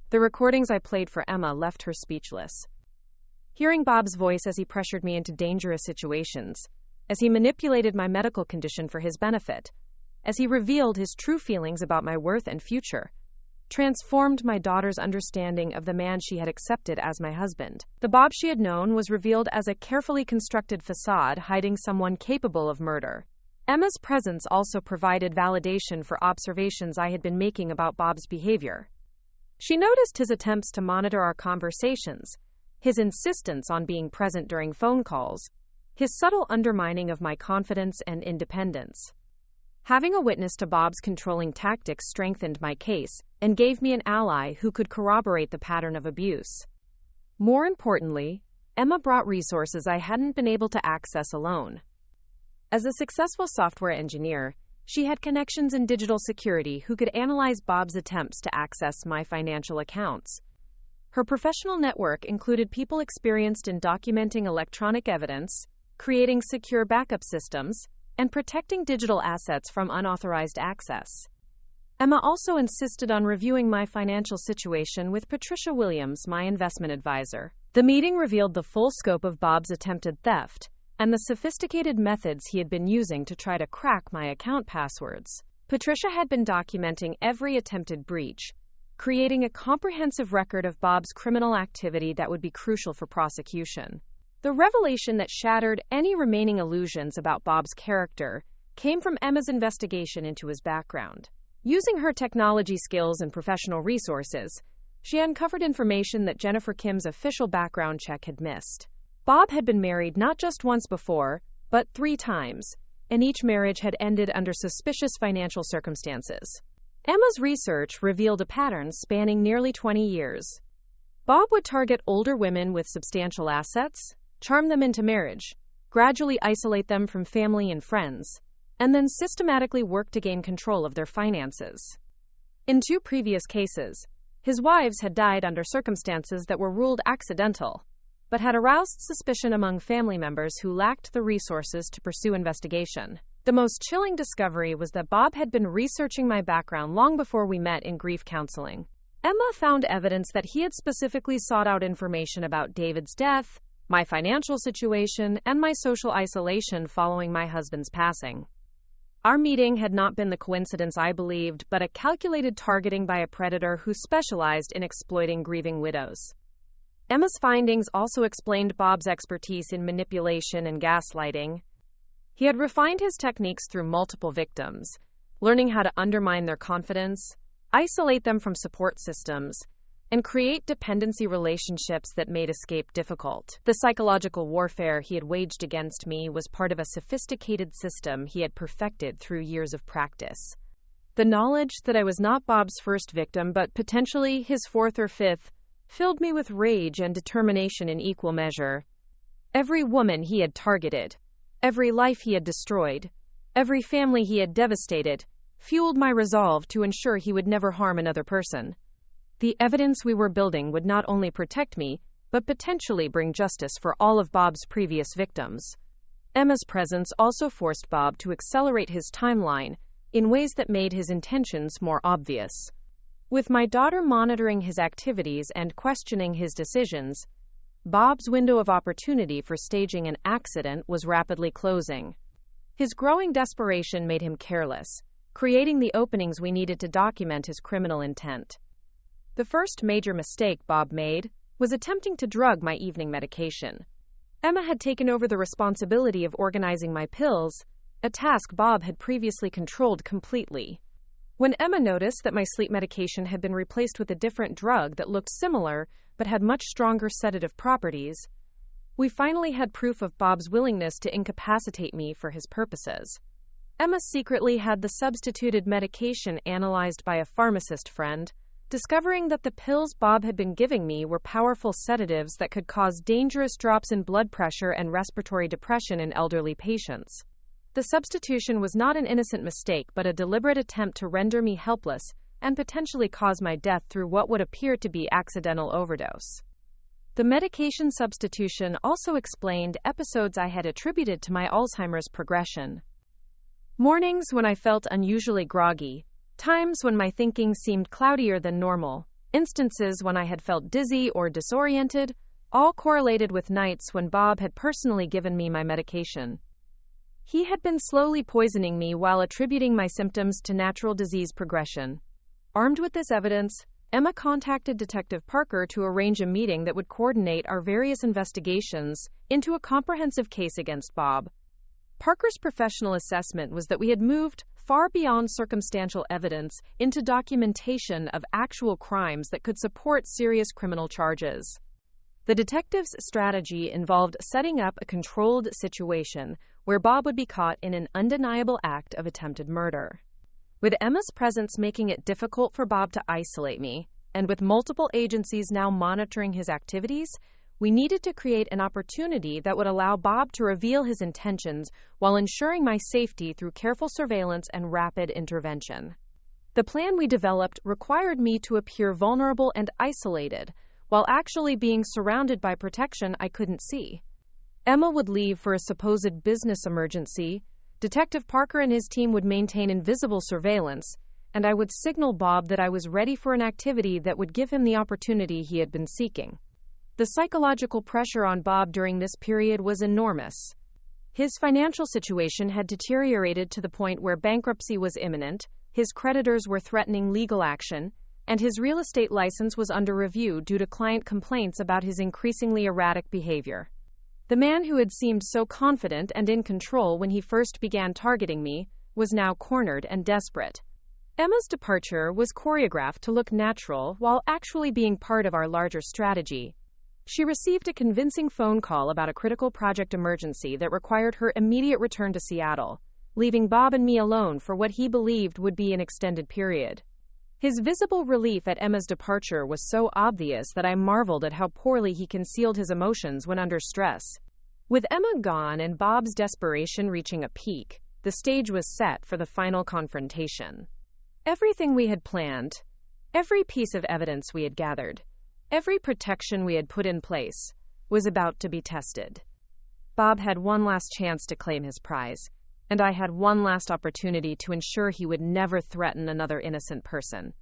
The recordings I played for Emma left her speechless. Hearing Bob's voice as he pressured me into dangerous situations, as he manipulated my medical condition for his benefit, as he revealed his true feelings about my worth and future, transformed my daughter's understanding of the man she had accepted as my husband. The Bob she had known was revealed as a carefully constructed facade hiding someone capable of murder. Emma's presence also provided validation for observations I had been making about Bob's behavior. She noticed his attempts to monitor our conversations, his insistence on being present during phone calls, his subtle undermining of my confidence and independence. Having a witness to Bob's controlling tactics strengthened my case and gave me an ally who could corroborate the pattern of abuse. More importantly, Emma brought resources I hadn't been able to access alone. As a successful software engineer, she had connections in digital security who could analyze Bob's attempts to access my financial accounts. Her professional network included people experienced in documenting electronic evidence, creating secure backup systems, and protecting digital assets from unauthorized access. Emma also insisted on reviewing my financial situation with Patricia Williams, my investment advisor. The meeting revealed the full scope of Bob's attempted theft and the sophisticated methods he had been using to try to crack my account passwords. Patricia had been documenting every attempted breach, creating a comprehensive record of Bob's criminal activity that would be crucial for prosecution. The revelation that shattered any remaining illusions about Bob's character came from Emma's investigation into his background. Using her technology skills and professional resources, she uncovered information that Jennifer Kim's official background check had missed. Bob had been married not just once before, but 3 times, and each marriage had ended under suspicious financial circumstances. Emma's research revealed a pattern spanning nearly 20 years. Bob would target older women with substantial assets, charm them into marriage, gradually isolate them from family and friends, and then systematically work to gain control of their finances. In 2 previous cases, his wives had died under circumstances that were ruled accidental, but had aroused suspicion among family members who lacked the resources to pursue investigation. The most chilling discovery was that Bob had been researching my background long before we met in grief counseling. Emma found evidence that he had specifically sought out information about David's death, my financial situation, and my social isolation following my husband's passing. Our meeting had not been the coincidence I believed, but a calculated targeting by a predator who specialized in exploiting grieving widows. Emma's findings also explained Bob's expertise in manipulation and gaslighting. He had refined his techniques through multiple victims, learning how to undermine their confidence, isolate them from support systems, and create dependency relationships that made escape difficult. The psychological warfare he had waged against me was part of a sophisticated system he had perfected through years of practice. The knowledge that I was not Bob's first victim, but potentially his 4th or 5th, filled me with rage and determination in equal measure. Every woman he had targeted, every life he had destroyed, every family he had devastated, fueled my resolve to ensure he would never harm another person. The evidence we were building would not only protect me, but potentially bring justice for all of Bob's previous victims. Emma's presence also forced Bob to accelerate his timeline in ways that made his intentions more obvious. With my daughter monitoring his activities and questioning his decisions, Bob's window of opportunity for staging an accident was rapidly closing. His growing desperation made him careless, creating the openings we needed to document his criminal intent. The first major mistake Bob made was attempting to drug my evening medication. Emma had taken over the responsibility of organizing my pills, a task Bob had previously controlled completely. When Emma noticed that my sleep medication had been replaced with a different drug that looked similar but had much stronger sedative properties, we finally had proof of Bob's willingness to incapacitate me for his purposes. Emma secretly had the substituted medication analyzed by a pharmacist friend, discovering that the pills Bob had been giving me were powerful sedatives that could cause dangerous drops in blood pressure and respiratory depression in elderly patients. The substitution was not an innocent mistake, but a deliberate attempt to render me helpless and potentially cause my death through what would appear to be accidental overdose. The medication substitution also explained episodes I had attributed to my Alzheimer's progression. Mornings when I felt unusually groggy, times when my thinking seemed cloudier than normal, instances when I had felt dizzy or disoriented, all correlated with nights when Bob had personally given me my medication. He had been slowly poisoning me while attributing my symptoms to natural disease progression. Armed with this evidence, Emma contacted Detective Parker to arrange a meeting that would coordinate our various investigations into a comprehensive case against Bob. Parker's professional assessment was that we had moved far beyond circumstantial evidence into documentation of actual crimes that could support serious criminal charges. The detective's strategy involved setting up a controlled situation where Bob would be caught in an undeniable act of attempted murder. With Emma's presence making it difficult for Bob to isolate me, and with multiple agencies now monitoring his activities, we needed to create an opportunity that would allow Bob to reveal his intentions while ensuring my safety through careful surveillance and rapid intervention. The plan we developed required me to appear vulnerable and isolated, while actually being surrounded by protection I couldn't see. Emma would leave for a supposed business emergency, Detective Parker and his team would maintain invisible surveillance, and I would signal Bob that I was ready for an activity that would give him the opportunity he had been seeking. The psychological pressure on Bob during this period was enormous. His financial situation had deteriorated to the point where bankruptcy was imminent, his creditors were threatening legal action, and his real estate license was under review due to client complaints about his increasingly erratic behavior. The man who had seemed so confident and in control when he first began targeting me was now cornered and desperate. Emma's departure was choreographed to look natural while actually being part of our larger strategy. She received a convincing phone call about a critical project emergency that required her immediate return to Seattle, leaving Bob and me alone for what he believed would be an extended period. His visible relief at Emma's departure was so obvious that I marveled at how poorly he concealed his emotions when under stress. With Emma gone and Bob's desperation reaching a peak, the stage was set for the final confrontation. Everything we had planned, every piece of evidence we had gathered, every protection we had put in place, was about to be tested. Bob had one last chance to claim his prize, and I had one last opportunity to ensure he would never threaten another innocent person.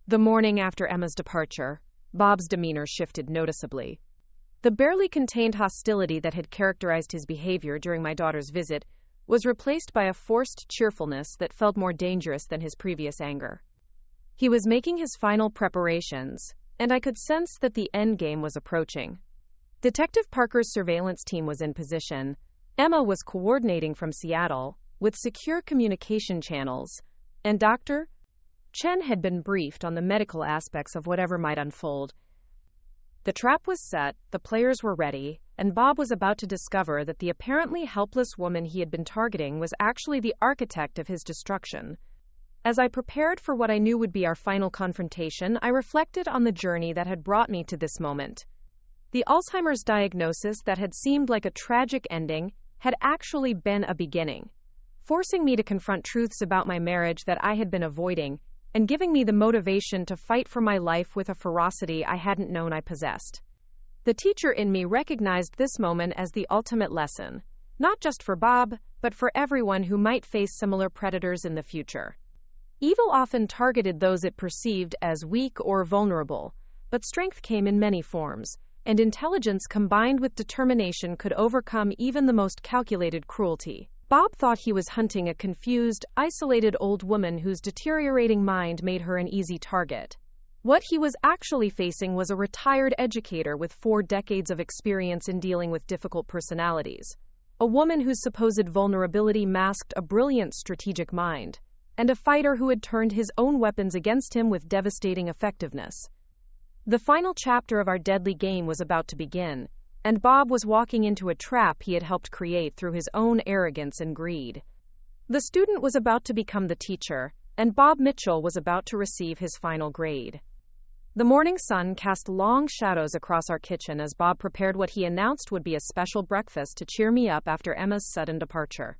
The morning after Emma's departure, Bob's demeanor shifted noticeably. The barely contained hostility that had characterized his behavior during my daughter's visit was replaced by a forced cheerfulness that felt more dangerous than his previous anger. He was making his final preparations, and I could sense that the endgame was approaching. Detective Parker's surveillance team was in position. Emma was coordinating from Seattle, with secure communication channels, and Dr. Chen had been briefed on the medical aspects of whatever might unfold. The trap was set, the players were ready, and Bob was about to discover that the apparently helpless woman he had been targeting was actually the architect of his destruction. As I prepared for what I knew would be our final confrontation, I reflected on the journey that had brought me to this moment. The Alzheimer's diagnosis that had seemed like a tragic ending had actually been a beginning, forcing me to confront truths about my marriage that I had been avoiding, and giving me the motivation to fight for my life with a ferocity I hadn't known I possessed. The teacher in me recognized this moment as the ultimate lesson, not just for Bob, but for everyone who might face similar predators in the future. Evil often targeted those it perceived as weak or vulnerable, but strength came in many forms, and intelligence combined with determination could overcome even the most calculated cruelty. Bob thought he was hunting a confused, isolated old woman whose deteriorating mind made her an easy target. What he was actually facing was a retired educator with 4 decades of experience in dealing with difficult personalities, a woman whose supposed vulnerability masked a brilliant strategic mind, and a fighter who had turned his own weapons against him with devastating effectiveness. The final chapter of our deadly game was about to begin, and Bob was walking into a trap he had helped create through his own arrogance and greed. The student was about to become the teacher, and Bob Mitchell was about to receive his final grade. The morning sun cast long shadows across our kitchen as Bob prepared what he announced would be a special breakfast to cheer me up after Emma's sudden departure.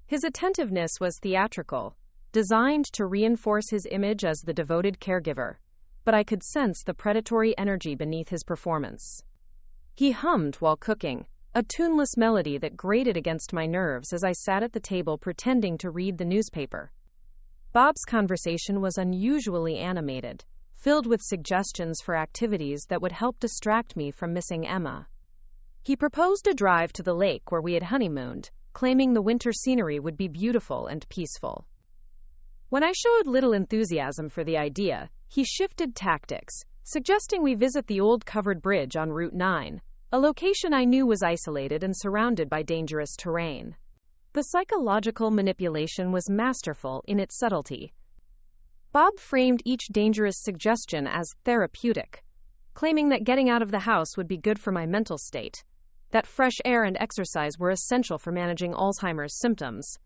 His attentiveness was theatrical, designed to reinforce his image as the devoted caregiver, but I could sense the predatory energy beneath his performance. He hummed while cooking, a tuneless melody that grated against my nerves as I sat at the table pretending to read the newspaper. Bob's conversation was unusually animated, filled with suggestions for activities that would help distract me from missing Emma. He proposed a drive to the lake where we had honeymooned, claiming the winter scenery would be beautiful and peaceful. When I showed little enthusiasm for the idea, he shifted tactics, suggesting we visit the old covered bridge on Route 9, a location I knew was isolated and surrounded by dangerous terrain. The psychological manipulation was masterful in its subtlety. Bob framed each dangerous suggestion as therapeutic, claiming that getting out of the house would be good for my mental state, that fresh air and exercise were essential for managing Alzheimer's symptoms,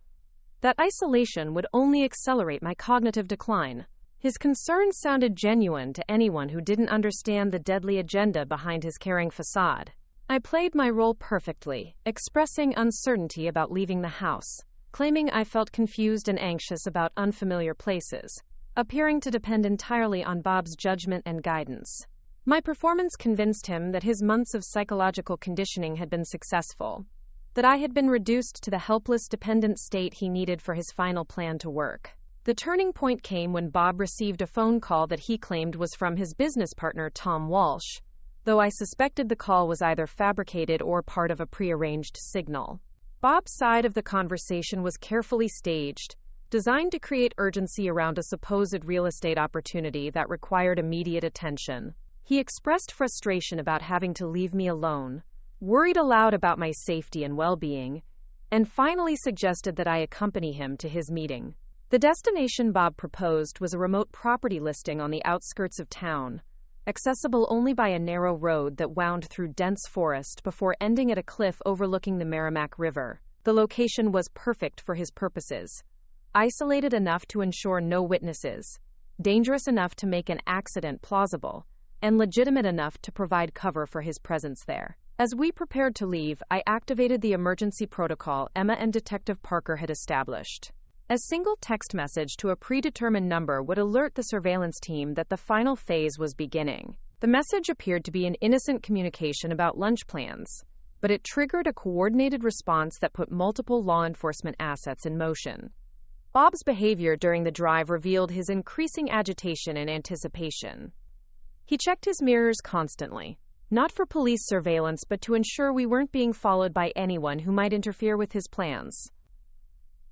that isolation would only accelerate my cognitive decline. His concerns sounded genuine to anyone who didn't understand the deadly agenda behind his caring facade. I played my role perfectly, expressing uncertainty about leaving the house, claiming I felt confused and anxious about unfamiliar places, appearing to depend entirely on Bob's judgment and guidance. My performance convinced him that his months of psychological conditioning had been successful, that I had been reduced to the helpless, dependent state he needed for his final plan to work. The turning point came when Bob received a phone call that he claimed was from his business partner, Tom Walsh, though I suspected the call was either fabricated or part of a prearranged signal. Bob's side of the conversation was carefully staged, designed to create urgency around a supposed real estate opportunity that required immediate attention. He expressed frustration about having to leave me alone, worried aloud about my safety and well-being, and finally suggested that I accompany him to his meeting. The destination Bob proposed was a remote property listing on the outskirts of town, accessible only by a narrow road that wound through dense forest before ending at a cliff overlooking the Merrimack River. The location was perfect for his purposes, isolated enough to ensure no witnesses, dangerous enough to make an accident plausible, and legitimate enough to provide cover for his presence there. As we prepared to leave, I activated the emergency protocol Emma and Detective Parker had established. A single text message to a predetermined number would alert the surveillance team that the final phase was beginning. The message appeared to be an innocent communication about lunch plans, but it triggered a coordinated response that put multiple law enforcement assets in motion. Bob's behavior during the drive revealed his increasing agitation and anticipation. He checked his mirrors constantly, not for police surveillance but to ensure we weren't being followed by anyone who might interfere with his plans.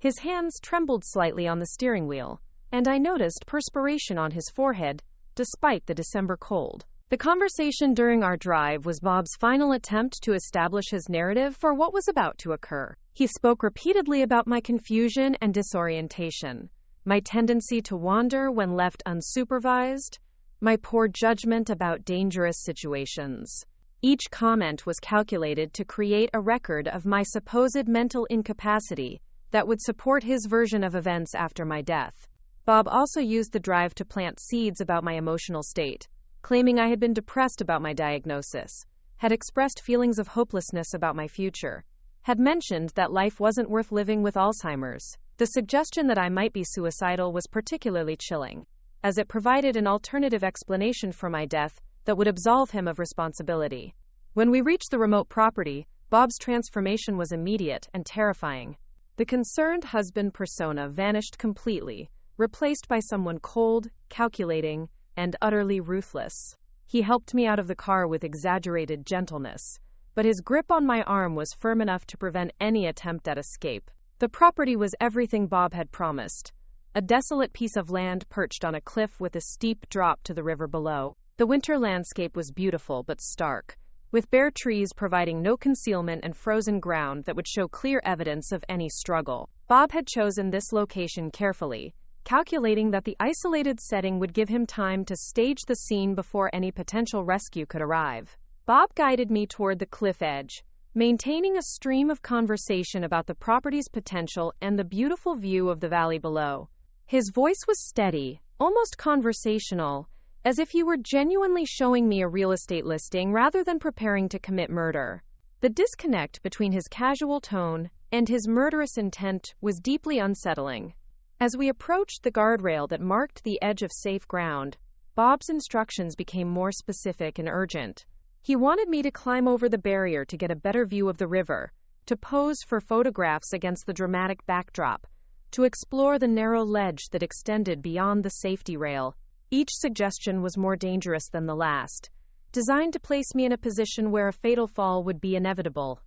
His hands trembled slightly on the steering wheel, and I noticed perspiration on his forehead, despite the December cold. The conversation during our drive was Bob's final attempt to establish his narrative for what was about to occur. He spoke repeatedly about my confusion and disorientation, my tendency to wander when left unsupervised, my poor judgment about dangerous situations. Each comment was calculated to create a record of my supposed mental incapacity that would support his version of events after my death. Bob also used the drive to plant seeds about my emotional state, claiming I had been depressed about my diagnosis, had expressed feelings of hopelessness about my future, had mentioned that life wasn't worth living with Alzheimer's. The suggestion that I might be suicidal was particularly chilling, as it provided an alternative explanation for my death that would absolve him of responsibility. When we reached the remote property, Bob's transformation was immediate and terrifying. The concerned husband persona vanished completely, replaced by someone cold, calculating, and utterly ruthless. He helped me out of the car with exaggerated gentleness, but his grip on my arm was firm enough to prevent any attempt at escape. The property was everything Bob had promised, a desolate piece of land perched on a cliff with a steep drop to the river below. The winter landscape was beautiful but stark, with bare trees providing no concealment and frozen ground that would show clear evidence of any struggle. Bob had chosen this location carefully, calculating that the isolated setting would give him time to stage the scene before any potential rescue could arrive. Bob guided me toward the cliff edge, maintaining a stream of conversation about the property's potential and the beautiful view of the valley below. His voice was steady, almost conversational, as if he were genuinely showing me a real estate listing rather than preparing to commit murder. The disconnect between his casual tone and his murderous intent was deeply unsettling. As we approached the guardrail that marked the edge of safe ground, Bob's instructions became more specific and urgent. He wanted me to climb over the barrier to get a better view of the river, to pose for photographs against the dramatic backdrop, to explore the narrow ledge that extended beyond the safety rail. Each suggestion was more dangerous than the last, designed to place me in a position where a fatal fall would be inevitable.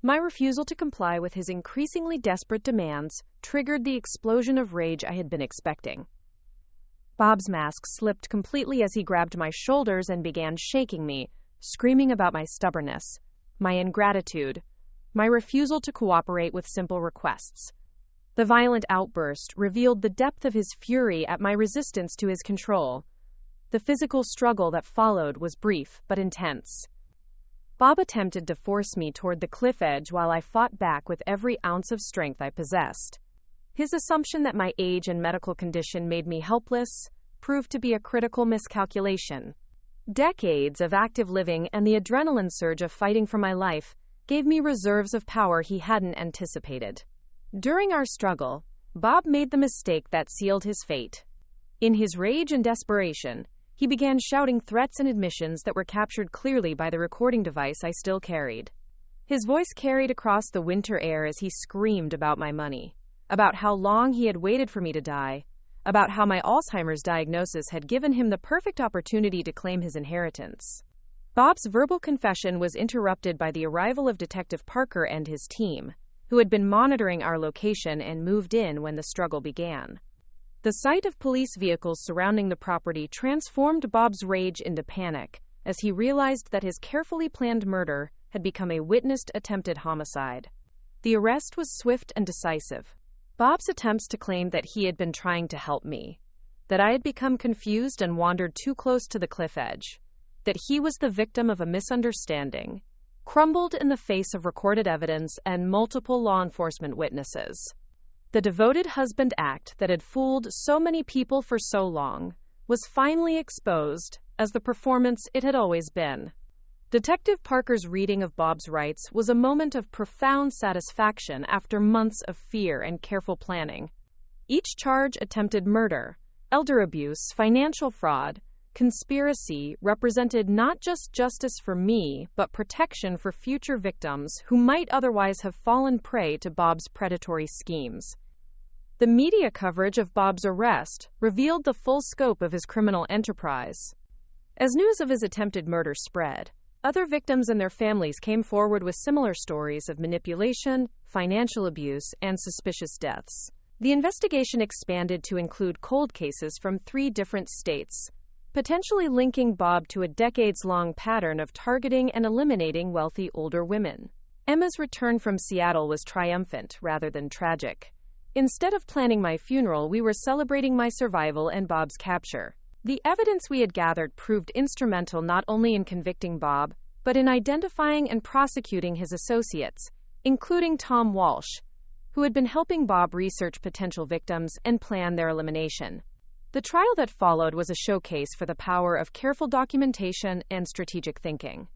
My refusal to comply with his increasingly desperate demands triggered the explosion of rage I had been expecting. Bob's mask slipped completely as he grabbed my shoulders and began shaking me, screaming about my stubbornness, my ingratitude, my refusal to cooperate with simple requests. The violent outburst revealed the depth of his fury at my resistance to his control. The physical struggle that followed was brief but intense. Bob attempted to force me toward the cliff edge while I fought back with every ounce of strength I possessed. His assumption that my age and medical condition made me helpless proved to be a critical miscalculation. Decades of active living and the adrenaline surge of fighting for my life gave me reserves of power he hadn't anticipated. During our struggle, Bob made the mistake that sealed his fate. In his rage and desperation, he began shouting threats and admissions that were captured clearly by the recording device I still carried. His voice carried across the winter air as he screamed about my money, about how long he had waited for me to die, about how my Alzheimer's diagnosis had given him the perfect opportunity to claim his inheritance. Bob's verbal confession was interrupted by the arrival of Detective Parker and his team, who had been monitoring our location and moved in when the struggle began. The sight of police vehicles surrounding the property transformed Bob's rage into panic, as he realized that his carefully planned murder had become a witnessed attempted homicide. The arrest was swift and decisive. Bob's attempts to claim that he had been trying to help me, that I had become confused and wandered too close to the cliff edge, that he was the victim of a misunderstanding, crumbled in the face of recorded evidence and multiple law enforcement witnesses. The devoted husband act that had fooled so many people for so long was finally exposed as the performance it had always been. Detective Parker's reading of Bob's rights was a moment of profound satisfaction after months of fear and careful planning. Each charge, attempted murder, elder abuse, financial fraud, conspiracy, represented not just justice for me, but protection for future victims who might otherwise have fallen prey to Bob's predatory schemes. The media coverage of Bob's arrest revealed the full scope of his criminal enterprise. As news of his attempted murder spread, other victims and their families came forward with similar stories of manipulation, financial abuse, and suspicious deaths. The investigation expanded to include cold cases from 3 different states, potentially linking Bob to a decades-long pattern of targeting and eliminating wealthy older women. Emma's return from Seattle was triumphant rather than tragic. Instead of planning my funeral, we were celebrating my survival and Bob's capture. The evidence we had gathered proved instrumental not only in convicting Bob, but in identifying and prosecuting his associates, including Tom Walsh, who had been helping Bob research potential victims and plan their elimination. The trial that followed was a showcase for the power of careful documentation and strategic thinking.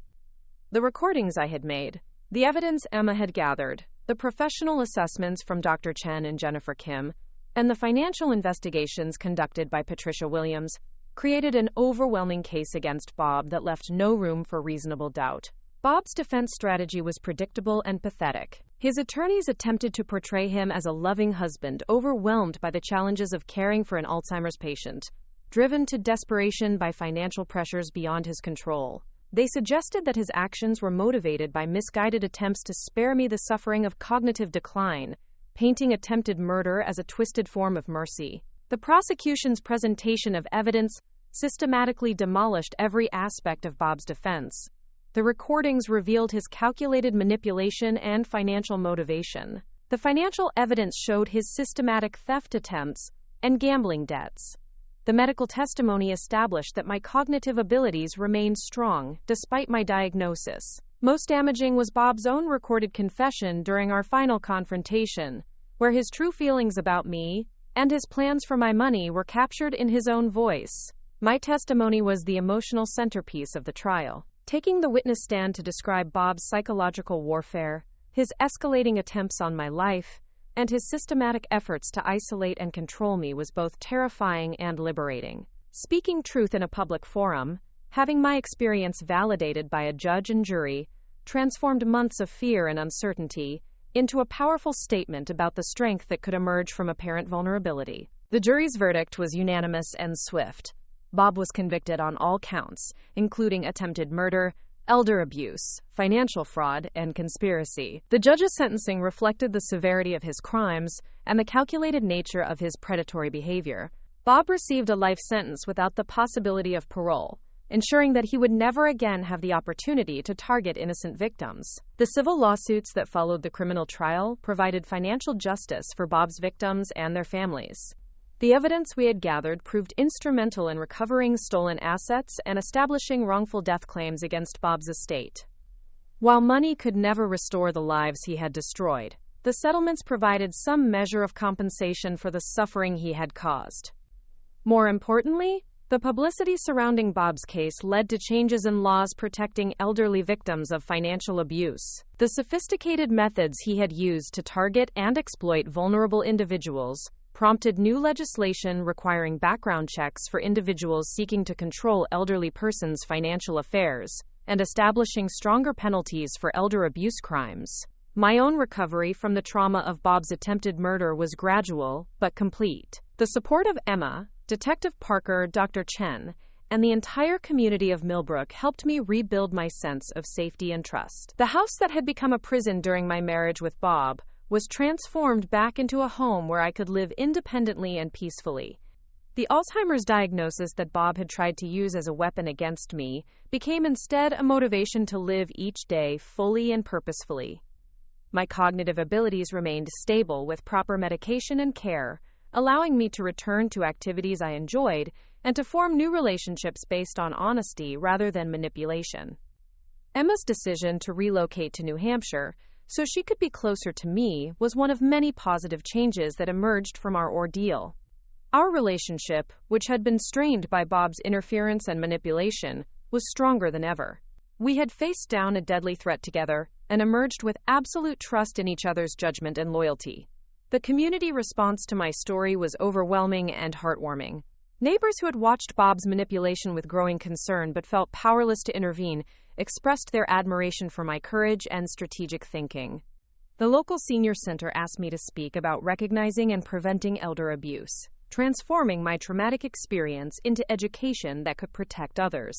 The recordings I had made, the evidence Emma had gathered, the professional assessments from Dr. Chen and Jennifer Kim, and the financial investigations conducted by Patricia Williams created an overwhelming case against Bob that left no room for reasonable doubt. Bob's defense strategy was predictable and pathetic. His attorneys attempted to portray him as a loving husband overwhelmed by the challenges of caring for an Alzheimer's patient, driven to desperation by financial pressures beyond his control. They suggested that his actions were motivated by misguided attempts to spare me the suffering of cognitive decline, painting attempted murder as a twisted form of mercy. The prosecution's presentation of evidence systematically demolished every aspect of Bob's defense. The recordings revealed his calculated manipulation and financial motivation. The financial evidence showed his systematic theft attempts and gambling debts. The medical testimony established that my cognitive abilities remained strong despite my diagnosis. Most damaging was Bob's own recorded confession during our final confrontation, where his true feelings about me and his plans for my money were captured in his own voice. My testimony was the emotional centerpiece of the trial. Taking the witness stand to describe Bob's psychological warfare, his escalating attempts on my life, and his systematic efforts to isolate and control me was both terrifying and liberating. Speaking truth in a public forum, having my experience validated by a judge and jury, transformed months of fear and uncertainty into a powerful statement about the strength that could emerge from apparent vulnerability. The jury's verdict was unanimous and swift. Bob was convicted on all counts, including attempted murder, elder abuse, financial fraud, and conspiracy. The judge's sentencing reflected the severity of his crimes and the calculated nature of his predatory behavior. Bob received a life sentence without the possibility of parole, ensuring that he would never again have the opportunity to target innocent victims. The civil lawsuits that followed the criminal trial provided financial justice for Bob's victims and their families. The evidence we had gathered proved instrumental in recovering stolen assets and establishing wrongful death claims against Bob's estate. While money could never restore the lives he had destroyed, the settlements provided some measure of compensation for the suffering he had caused. More importantly, the publicity surrounding Bob's case led to changes in laws protecting elderly victims of financial abuse. The sophisticated methods he had used to target and exploit vulnerable individuals prompted new legislation requiring background checks for individuals seeking to control elderly persons' financial affairs, and establishing stronger penalties for elder abuse crimes. My own recovery from the trauma of Bob's attempted murder was gradual, but complete. The support of Emma, Detective Parker, Dr. Chen, and the entire community of Millbrook helped me rebuild my sense of safety and trust. The house that had become a prison during my marriage with Bob was transformed back into a home where I could live independently and peacefully. The Alzheimer's diagnosis that Bob had tried to use as a weapon against me became instead a motivation to live each day fully and purposefully. My cognitive abilities remained stable with proper medication and care, allowing me to return to activities I enjoyed and to form new relationships based on honesty rather than manipulation. Emma's decision to relocate to New Hampshire so she could be closer to me was one of many positive changes that emerged from our ordeal. Our relationship, which had been strained by Bob's interference and manipulation, was stronger than ever. We had faced down a deadly threat together and emerged with absolute trust in each other's judgment and loyalty. The community response to my story was overwhelming and heartwarming. Neighbors who had watched Bob's manipulation with growing concern but felt powerless to intervene expressed their admiration for my courage and strategic thinking. The local senior center asked me to speak about recognizing and preventing elder abuse, transforming my traumatic experience into education that could protect others.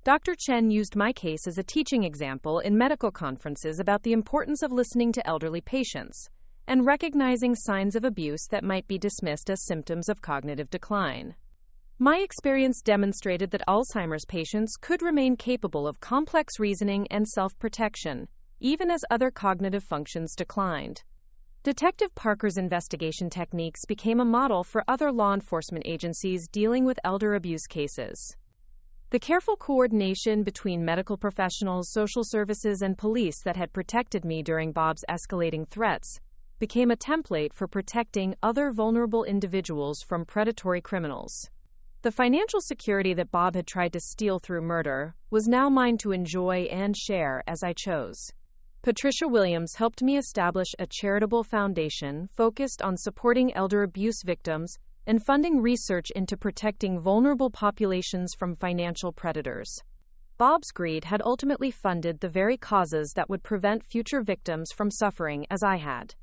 Dr. Chen used my case as a teaching example in medical conferences about the importance of listening to elderly patients and recognizing signs of abuse that might be dismissed as symptoms of cognitive decline. My experience demonstrated that Alzheimer's patients could remain capable of complex reasoning and self-protection, even as other cognitive functions declined. Detective Parker's investigation techniques became a model for other law enforcement agencies dealing with elder abuse cases. The careful coordination between medical professionals, social services, and police that had protected me during Bob's escalating threats became a template for protecting other vulnerable individuals from predatory criminals. The financial security that Bob had tried to steal through murder was now mine to enjoy and share as I chose. Patricia Williams helped me establish a charitable foundation focused on supporting elder abuse victims and funding research into protecting vulnerable populations from financial predators. Bob's greed had ultimately funded the very causes that would prevent future victims from suffering as I had.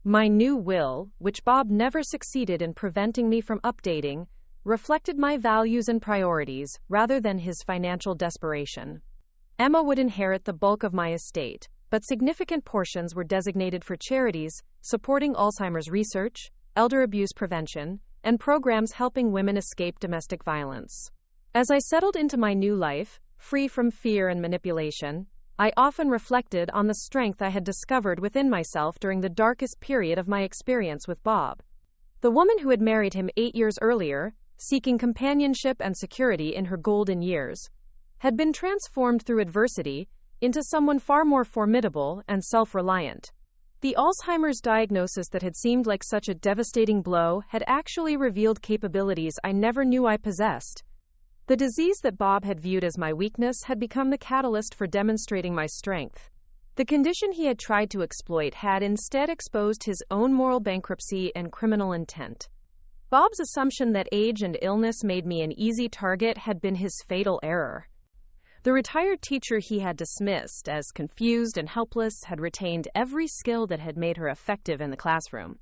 My new will, which Bob never succeeded in preventing me from updating, reflected my values and priorities rather than his financial desperation. Emma would inherit the bulk of my estate, but significant portions were designated for charities supporting Alzheimer's research, elder abuse prevention, and programs helping women escape domestic violence. As I settled into my new life, free from fear and manipulation, I often reflected on the strength I had discovered within myself during the darkest period of my experience with Bob. The woman who had married him 8 years earlier, seeking companionship and security in her golden years, had been transformed through adversity into someone far more formidable and self-reliant. The Alzheimer's diagnosis that had seemed like such a devastating blow had actually revealed capabilities I never knew I possessed. The disease that Bob had viewed as my weakness had become the catalyst for demonstrating my strength. The condition he had tried to exploit had instead exposed his own moral bankruptcy and criminal intent. Bob's assumption that age and illness made me an easy target had been his fatal error. The retired teacher he had dismissed as confused and helpless had retained every skill that had made her effective in the classroom.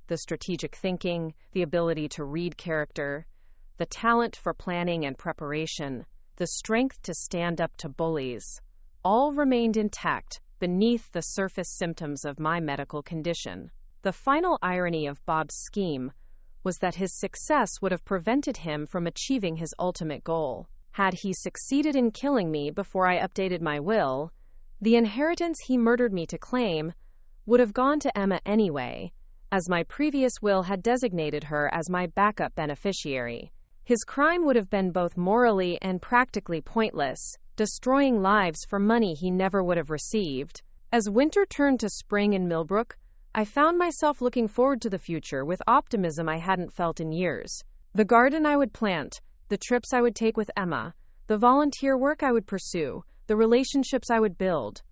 The strategic thinking, the ability to read character, the talent for planning and preparation, the strength to stand up to bullies, all remained intact beneath the surface symptoms of my medical condition. The final irony of Bob's scheme was that his success would have prevented him from achieving his ultimate goal. Had he succeeded in killing me before I updated my will, the inheritance he murdered me to claim would have gone to Emma anyway, as my previous will had designated her as my backup beneficiary. His crime would have been both morally and practically pointless, destroying lives for money he never would have received. As winter turned to spring in Millbrook, I found myself looking forward to the future with optimism I hadn't felt in years. The garden I would plant, the trips I would take with Emma, the volunteer work I would pursue, the relationships I would build,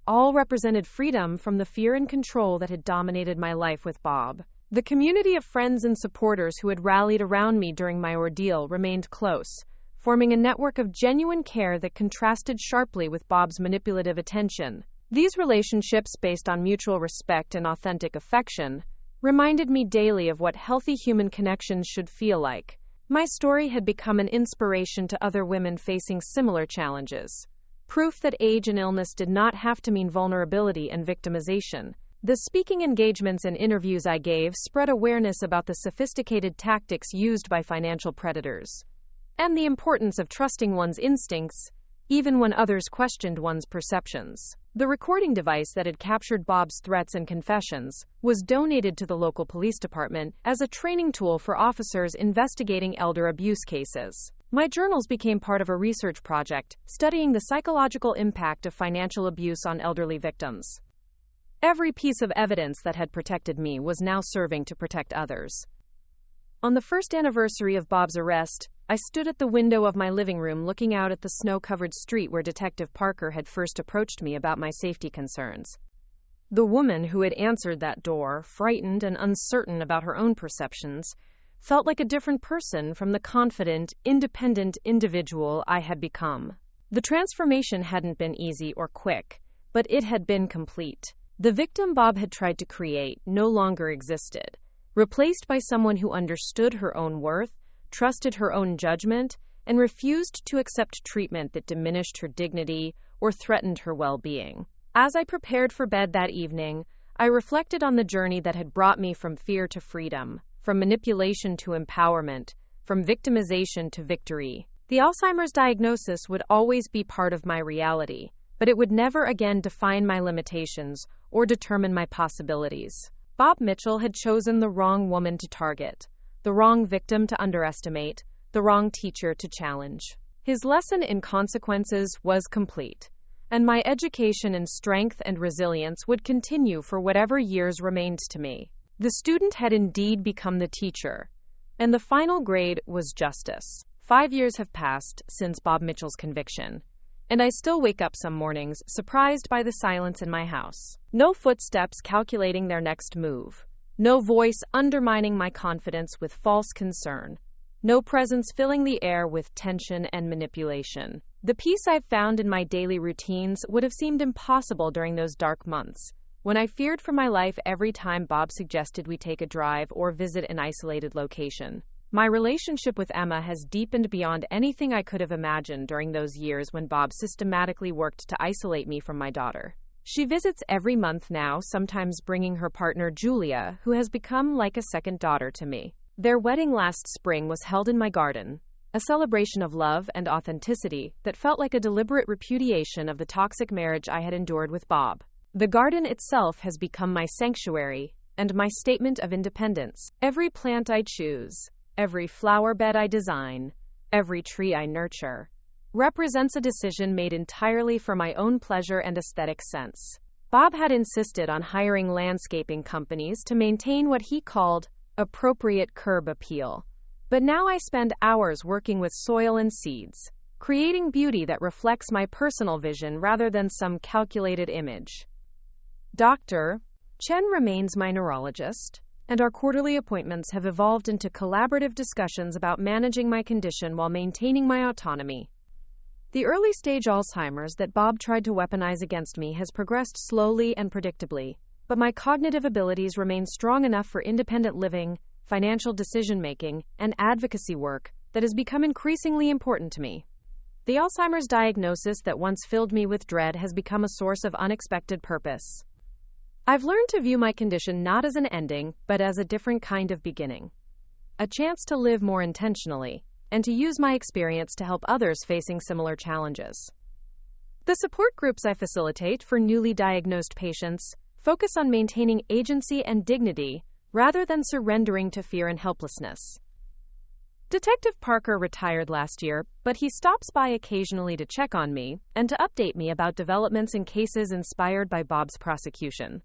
all represented freedom from the fear and control that had dominated my life with Bob. The community of friends and supporters who had rallied around me during my ordeal remained close, forming a network of genuine care that contrasted sharply with Bob's manipulative attention. These relationships, based on mutual respect and authentic affection, reminded me daily of what healthy human connections should feel like. My story had become an inspiration to other women facing similar challenges. Proof that age and illness did not have to mean vulnerability and victimization. The speaking engagements and interviews I gave spread awareness about the sophisticated tactics used by financial predators, and the importance of trusting one's instincts, even when others questioned one's perceptions. The recording device that had captured Bob's threats and confessions was donated to the local police department as a training tool for officers investigating elder abuse cases. My journals became part of a research project studying the psychological impact of financial abuse on elderly victims. Every piece of evidence that had protected me was now serving to protect others. On the first anniversary of Bob's arrest, I stood at the window of my living room looking out at the snow-covered street where Detective Parker had first approached me about my safety concerns. The woman who had answered that door, frightened and uncertain about her own perceptions, felt like a different person from the confident, independent individual I had become. The transformation hadn't been easy or quick, but it had been complete. The victim Bob had tried to create no longer existed, replaced by someone who understood her own worth, trusted her own judgment, and refused to accept treatment that diminished her dignity or threatened her well-being. As I prepared for bed that evening, I reflected on the journey that had brought me from fear to freedom, from manipulation to empowerment, from victimization to victory. The Alzheimer's diagnosis would always be part of my reality, but it would never again define my limitations or determine my possibilities. Bob Mitchell had chosen the wrong woman to target, the wrong victim to underestimate, the wrong teacher to challenge. His lesson in consequences was complete, and my education in strength and resilience would continue for whatever years remained to me. The student had indeed become the teacher, and the final grade was justice. 5 years have passed since Bob Mitchell's conviction, and I still wake up some mornings surprised by the silence in my house. No footsteps calculating their next move. No voice undermining my confidence with false concern. No presence filling the air with tension and manipulation. The peace I've found in my daily routines would have seemed impossible during those dark months, when I feared for my life every time Bob suggested we take a drive or visit an isolated location. My relationship with Emma has deepened beyond anything I could have imagined during those years when Bob systematically worked to isolate me from my daughter. She visits every month now, sometimes bringing her partner Julia, who has become like a second daughter to me. Their wedding last spring was held in my garden, a celebration of love and authenticity that felt like a deliberate repudiation of the toxic marriage I had endured with Bob. The garden itself has become my sanctuary and my statement of independence. Every plant I choose, every flower bed I design, every tree I nurture, represents a decision made entirely for my own pleasure and aesthetic sense. Bob had insisted on hiring landscaping companies to maintain what he called appropriate curb appeal. But now I spend hours working with soil and seeds, creating beauty that reflects my personal vision rather than some calculated image. Dr. Chen remains my neurologist, and our quarterly appointments have evolved into collaborative discussions about managing my condition while maintaining my autonomy. The early-stage Alzheimer's that Bob tried to weaponize against me has progressed slowly and predictably, but my cognitive abilities remain strong enough for independent living, financial decision-making, and advocacy work that has become increasingly important to me. The Alzheimer's diagnosis that once filled me with dread has become a source of unexpected purpose. I've learned to view my condition not as an ending, but as a different kind of beginning. A chance to live more intentionally, and to use my experience to help others facing similar challenges. The support groups I facilitate for newly diagnosed patients focus on maintaining agency and dignity rather than surrendering to fear and helplessness. Detective Parker retired last year, but he stops by occasionally to check on me and to update me about developments in cases inspired by Bob's prosecution.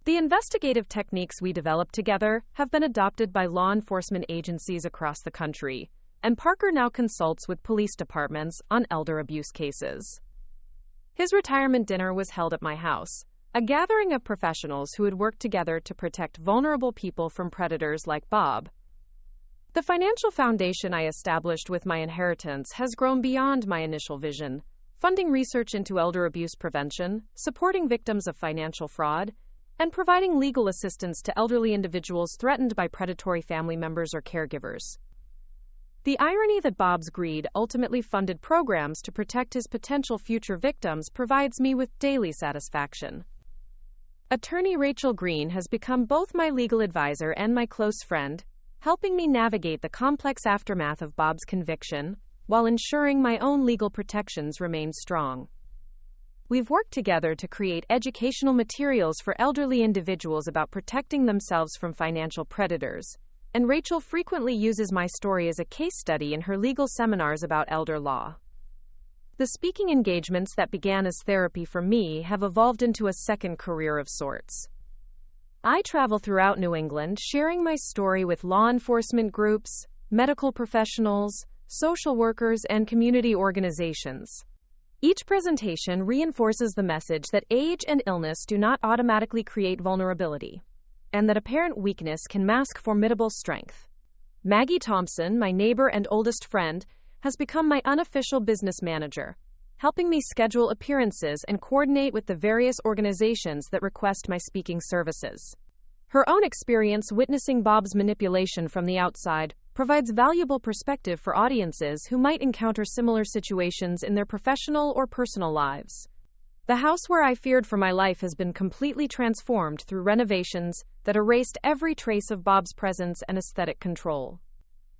The investigative techniques we developed together have been adopted by law enforcement agencies across the country, and Parker now consults with police departments on elder abuse cases. His retirement dinner was held at my house, a gathering of professionals who had worked together to protect vulnerable people from predators like Bob. The financial foundation I established with my inheritance has grown beyond my initial vision, funding research into elder abuse prevention, supporting victims of financial fraud, and providing legal assistance to elderly individuals threatened by predatory family members or caregivers. The irony that Bob's greed ultimately funded programs to protect his potential future victims provides me with daily satisfaction. Attorney Rachel Green has become both my legal advisor and my close friend, helping me navigate the complex aftermath of Bob's conviction while ensuring my own legal protections remain strong. We've worked together to create educational materials for elderly individuals about protecting themselves from financial predators, and Rachel frequently uses my story as a case study in her legal seminars about elder law. The speaking engagements that began as therapy for me have evolved into a second career of sorts. I travel throughout New England sharing my story with law enforcement groups, medical professionals, social workers, and community organizations. Each presentation reinforces the message that age and illness do not automatically create vulnerability, and that apparent weakness can mask formidable strength. Maggie Thompson, my neighbor and oldest friend, has become my unofficial business manager, helping me schedule appearances and coordinate with the various organizations that request my speaking services. Her own experience witnessing Bob's manipulation from the outside provides valuable perspective for audiences who might encounter similar situations in their professional or personal lives. The house where I feared for my life has been completely transformed through renovations that erased every trace of Bob's presence and aesthetic control.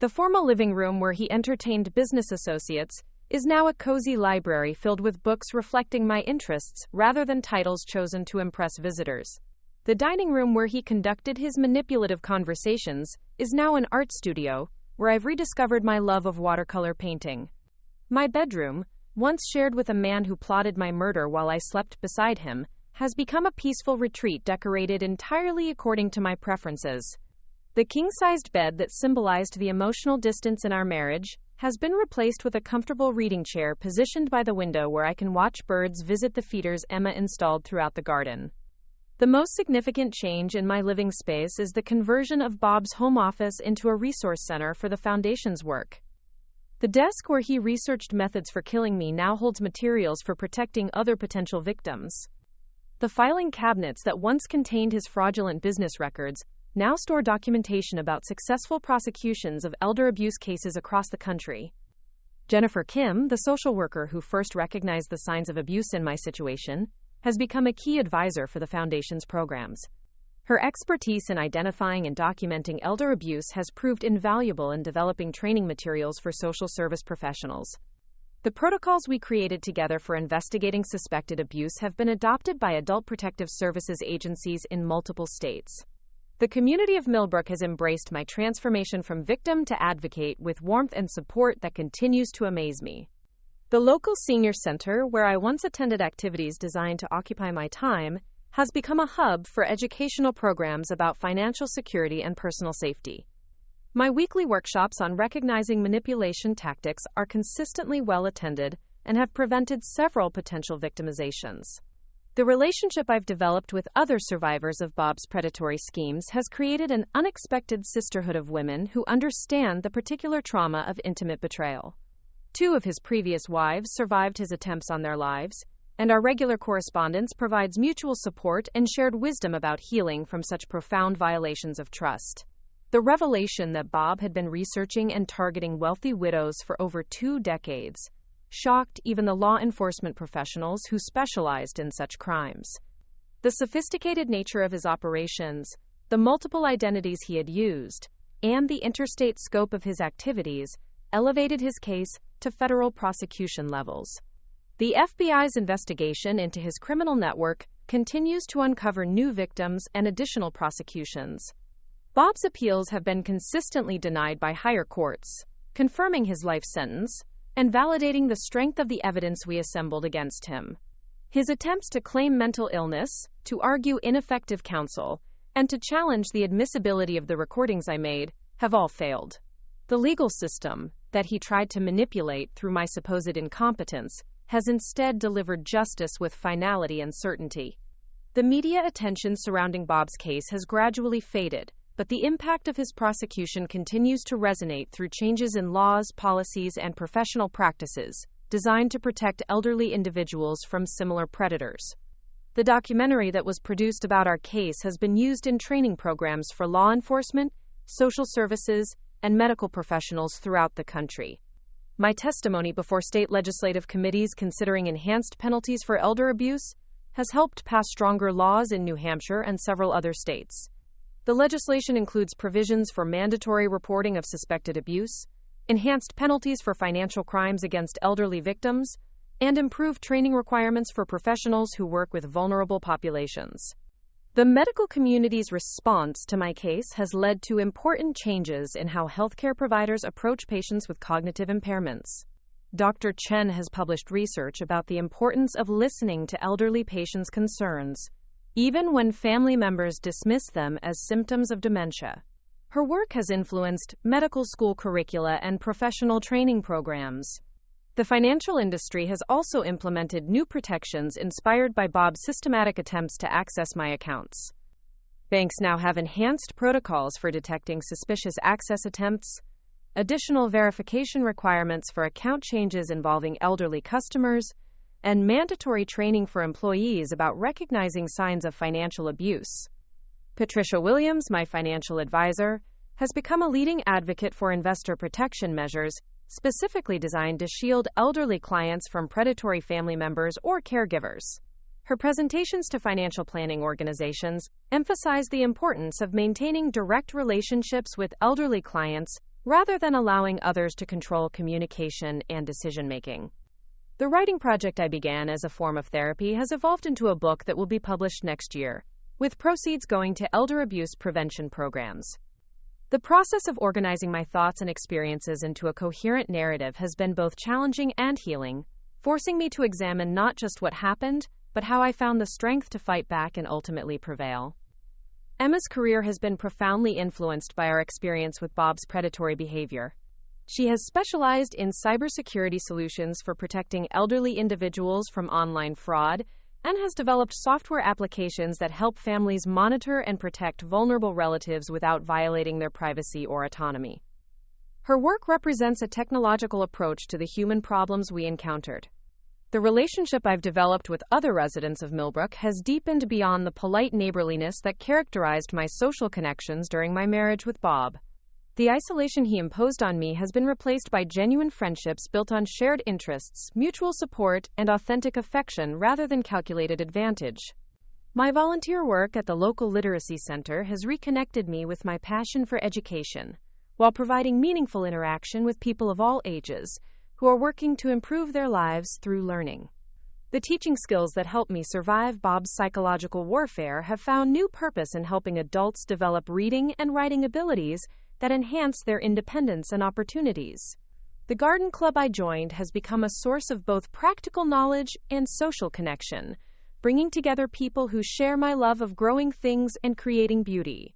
The formal living room where he entertained business associates is now a cozy library filled with books reflecting my interests rather than titles chosen to impress visitors. The dining room where he conducted his manipulative conversations is now an art studio where I've rediscovered my love of watercolor painting. My bedroom, once shared with a man who plotted my murder while I slept beside him, has become a peaceful retreat decorated entirely according to my preferences. The king-sized bed that symbolized the emotional distance in our marriage has been replaced with a comfortable reading chair positioned by the window where I can watch birds visit the feeders Emma installed throughout the garden. The most significant change in my living space is the conversion of Bob's home office into a resource center for the Foundation's work. The desk where he researched methods for killing me now holds materials for protecting other potential victims. The filing cabinets that once contained his fraudulent business records now store documentation about successful prosecutions of elder abuse cases across the country. Jennifer Kim, the social worker who first recognized the signs of abuse in my situation, has become a key advisor for the Foundation's programs. Her expertise in identifying and documenting elder abuse has proved invaluable in developing training materials for social service professionals. The protocols we created together for investigating suspected abuse have been adopted by adult protective services agencies in multiple states. The community of Millbrook has embraced my transformation from victim to advocate with warmth and support that continues to amaze me. The local senior center, where I once attended activities designed to occupy my time, has become a hub for educational programs about financial security and personal safety. My weekly workshops on recognizing manipulation tactics are consistently well attended and have prevented several potential victimizations. The relationship I've developed with other survivors of Bob's predatory schemes has created an unexpected sisterhood of women who understand the particular trauma of intimate betrayal. 2 of his previous wives survived his attempts on their lives, and our regular correspondence provides mutual support and shared wisdom about healing from such profound violations of trust. The revelation that Bob had been researching and targeting wealthy widows for over 2 decades shocked even the law enforcement professionals who specialized in such crimes. The sophisticated nature of his operations, the multiple identities he had used, and the interstate scope of his activities elevated his case to federal prosecution levels. The FBI's investigation into his criminal network continues to uncover new victims and additional prosecutions. Bob's appeals have been consistently denied by higher courts, confirming his life sentence and validating the strength of the evidence we assembled against him. His attempts to claim mental illness, to argue ineffective counsel, and to challenge the admissibility of the recordings I made have all failed. The legal system that he tried to manipulate through my supposed incompetence has instead delivered justice with finality and certainty. The media attention surrounding Bob's case has gradually faded, but the impact of his prosecution continues to resonate through changes in laws, policies, and professional practices designed to protect elderly individuals from similar predators. The documentary that was produced about our case has been used in training programs for law enforcement, social services, and medical professionals throughout the country. My testimony before state legislative committees considering enhanced penalties for elder abuse has helped pass stronger laws in New Hampshire and several other states. The legislation includes provisions for mandatory reporting of suspected abuse, enhanced penalties for financial crimes against elderly victims, and improved training requirements for professionals who work with vulnerable populations. The medical community's response to my case has led to important changes in how healthcare providers approach patients with cognitive impairments. Dr. Chen has published research about the importance of listening to elderly patients' concerns, even when family members dismiss them as symptoms of dementia. Her work has influenced medical school curricula and professional training programs. The financial industry has also implemented new protections inspired by Bob's systematic attempts to access my accounts. Banks now have enhanced protocols for detecting suspicious access attempts, additional verification requirements for account changes involving elderly customers, and mandatory training for employees about recognizing signs of financial abuse. Patricia Williams, my financial advisor, has become a leading advocate for investor protection measures specifically designed to shield elderly clients from predatory family members or caregivers. Her presentations to financial planning organizations emphasize the importance of maintaining direct relationships with elderly clients rather than allowing others to control communication and decision-making. The writing project I began as a form of therapy has evolved into a book that will be published next year, with proceeds going to elder abuse prevention programs. The process of organizing my thoughts and experiences into a coherent narrative has been both challenging and healing, forcing me to examine not just what happened, but how I found the strength to fight back and ultimately prevail. Emma's career has been profoundly influenced by our experience with Bob's predatory behavior. She has specialized in cybersecurity solutions for protecting elderly individuals from online fraud and has developed software applications that help families monitor and protect vulnerable relatives without violating their privacy or autonomy. Her work represents a technological approach to the human problems we encountered. The relationship I've developed with other residents of Millbrook has deepened beyond the polite neighborliness that characterized my social connections during my marriage with Bob. The isolation he imposed on me has been replaced by genuine friendships built on shared interests, mutual support, and authentic affection rather than calculated advantage. My volunteer work at the local literacy center has reconnected me with my passion for education, while providing meaningful interaction with people of all ages who are working to improve their lives through learning. The teaching skills that helped me survive Bob's psychological warfare have found new purpose in helping adults develop reading and writing abilities that enhance their independence and opportunities. The garden club I joined has become a source of both practical knowledge and social connection, bringing together people who share my love of growing things and creating beauty.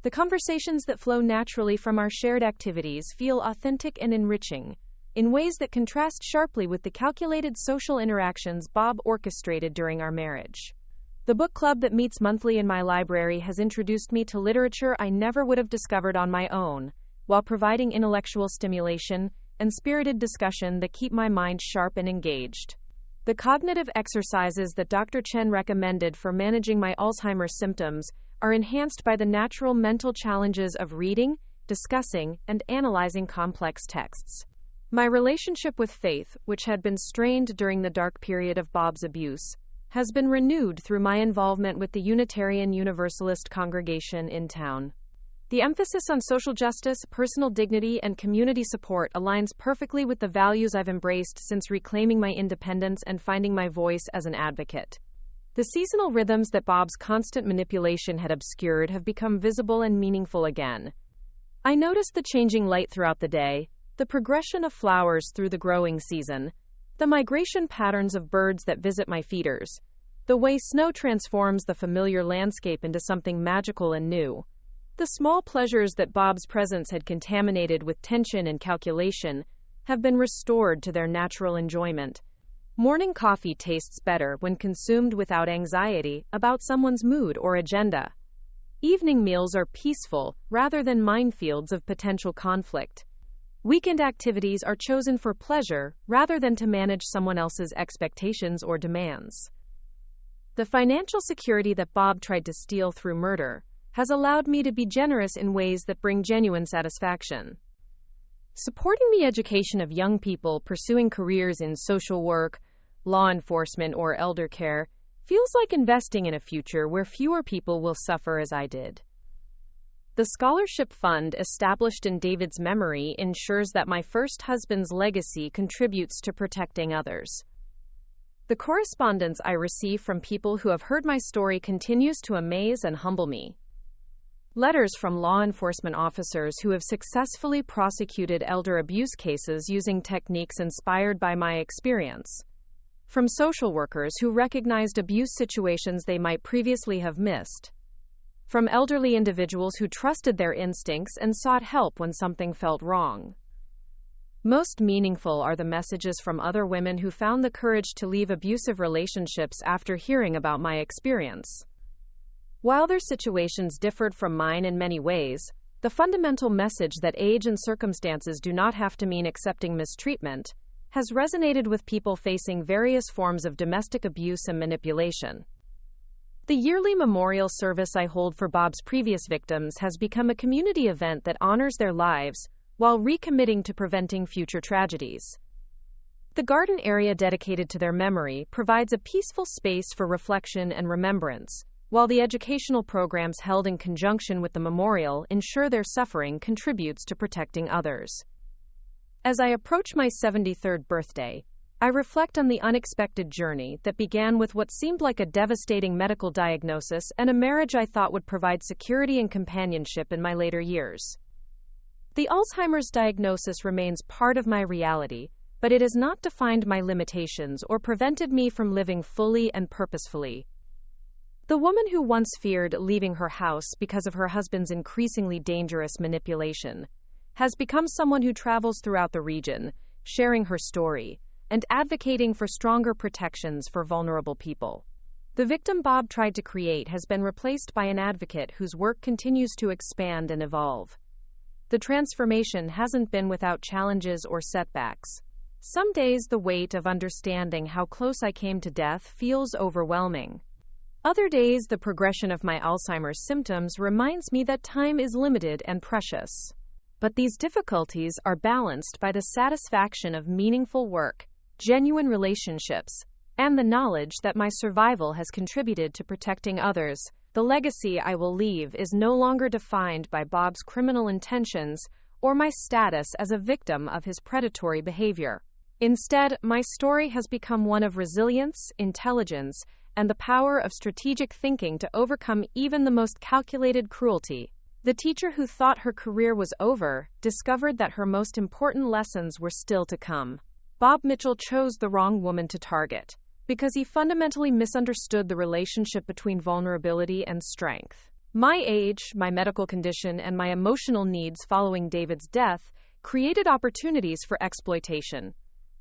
The conversations that flow naturally from our shared activities feel authentic and enriching, in ways that contrast sharply with the calculated social interactions Bob orchestrated during our marriage. The book club that meets monthly in my library has introduced me to literature I never would have discovered on my own, while providing intellectual stimulation and spirited discussion that keep my mind sharp and engaged. The cognitive exercises that Dr. Chen recommended for managing my Alzheimer's symptoms are enhanced by the natural mental challenges of reading, discussing, and analyzing complex texts. My relationship with faith, which had been strained during the dark period of Bob's abuse, has been renewed through my involvement with the Unitarian Universalist congregation in town. The emphasis on social justice, personal dignity, and community support aligns perfectly with the values I've embraced since reclaiming my independence and finding my voice as an advocate. The seasonal rhythms that Bob's constant manipulation had obscured have become visible and meaningful again. I noticed the changing light throughout the day, the progression of flowers through the growing season, the migration patterns of birds that visit my feeders, the way snow transforms the familiar landscape into something magical and new. The small pleasures that Bob's presence had contaminated with tension and calculation have been restored to their natural enjoyment. Morning coffee tastes better when consumed without anxiety about someone's mood or agenda. Evening meals are peaceful rather than minefields of potential conflict. Weekend activities are chosen for pleasure rather than to manage someone else's expectations or demands. The financial security that Bob tried to steal through murder has allowed me to be generous in ways that bring genuine satisfaction. Supporting the education of young people pursuing careers in social work, law enforcement, or elder care feels like investing in a future where fewer people will suffer as I did. The scholarship fund established in David's memory ensures that my first husband's legacy contributes to protecting others. The correspondence I receive from people who have heard my story continues to amaze and humble me. Letters from law enforcement officers who have successfully prosecuted elder abuse cases using techniques inspired by my experience. From social workers who recognized abuse situations they might previously have missed. From elderly individuals who trusted their instincts and sought help when something felt wrong. Most meaningful are the messages from other women who found the courage to leave abusive relationships after hearing about my experience. While their situations differed from mine in many ways, the fundamental message that age and circumstances do not have to mean accepting mistreatment has resonated with people facing various forms of domestic abuse and manipulation. The yearly memorial service I hold for Bob's previous victims has become a community event that honors their lives while recommitting to preventing future tragedies. The garden area dedicated to their memory provides a peaceful space for reflection and remembrance, while the educational programs held in conjunction with the memorial ensure their suffering contributes to protecting others. As I approach my 73rd birthday, I reflect on the unexpected journey that began with what seemed like a devastating medical diagnosis and a marriage I thought would provide security and companionship in my later years. The Alzheimer's diagnosis remains part of my reality, but it has not defined my limitations or prevented me from living fully and purposefully. The woman who once feared leaving her house because of her husband's increasingly dangerous manipulation has become someone who travels throughout the region, sharing her story and advocating for stronger protections for vulnerable people. The victim Bob tried to create has been replaced by an advocate whose work continues to expand and evolve. The transformation hasn't been without challenges or setbacks. Some days the weight of understanding how close I came to death feels overwhelming. Other days the progression of my Alzheimer's symptoms reminds me that time is limited and precious. But these difficulties are balanced by the satisfaction of meaningful work, genuine relationships, and the knowledge that my survival has contributed to protecting others. The legacy I will leave is no longer defined by Bob's criminal intentions or my status as a victim of his predatory behavior. Instead, my story has become one of resilience, intelligence, and the power of strategic thinking to overcome even the most calculated cruelty. The teacher who thought her career was over discovered that her most important lessons were still to come. Bob Mitchell chose the wrong woman to target because he fundamentally misunderstood the relationship between vulnerability and strength. My age, my medical condition, and my emotional needs following David's death created opportunities for exploitation,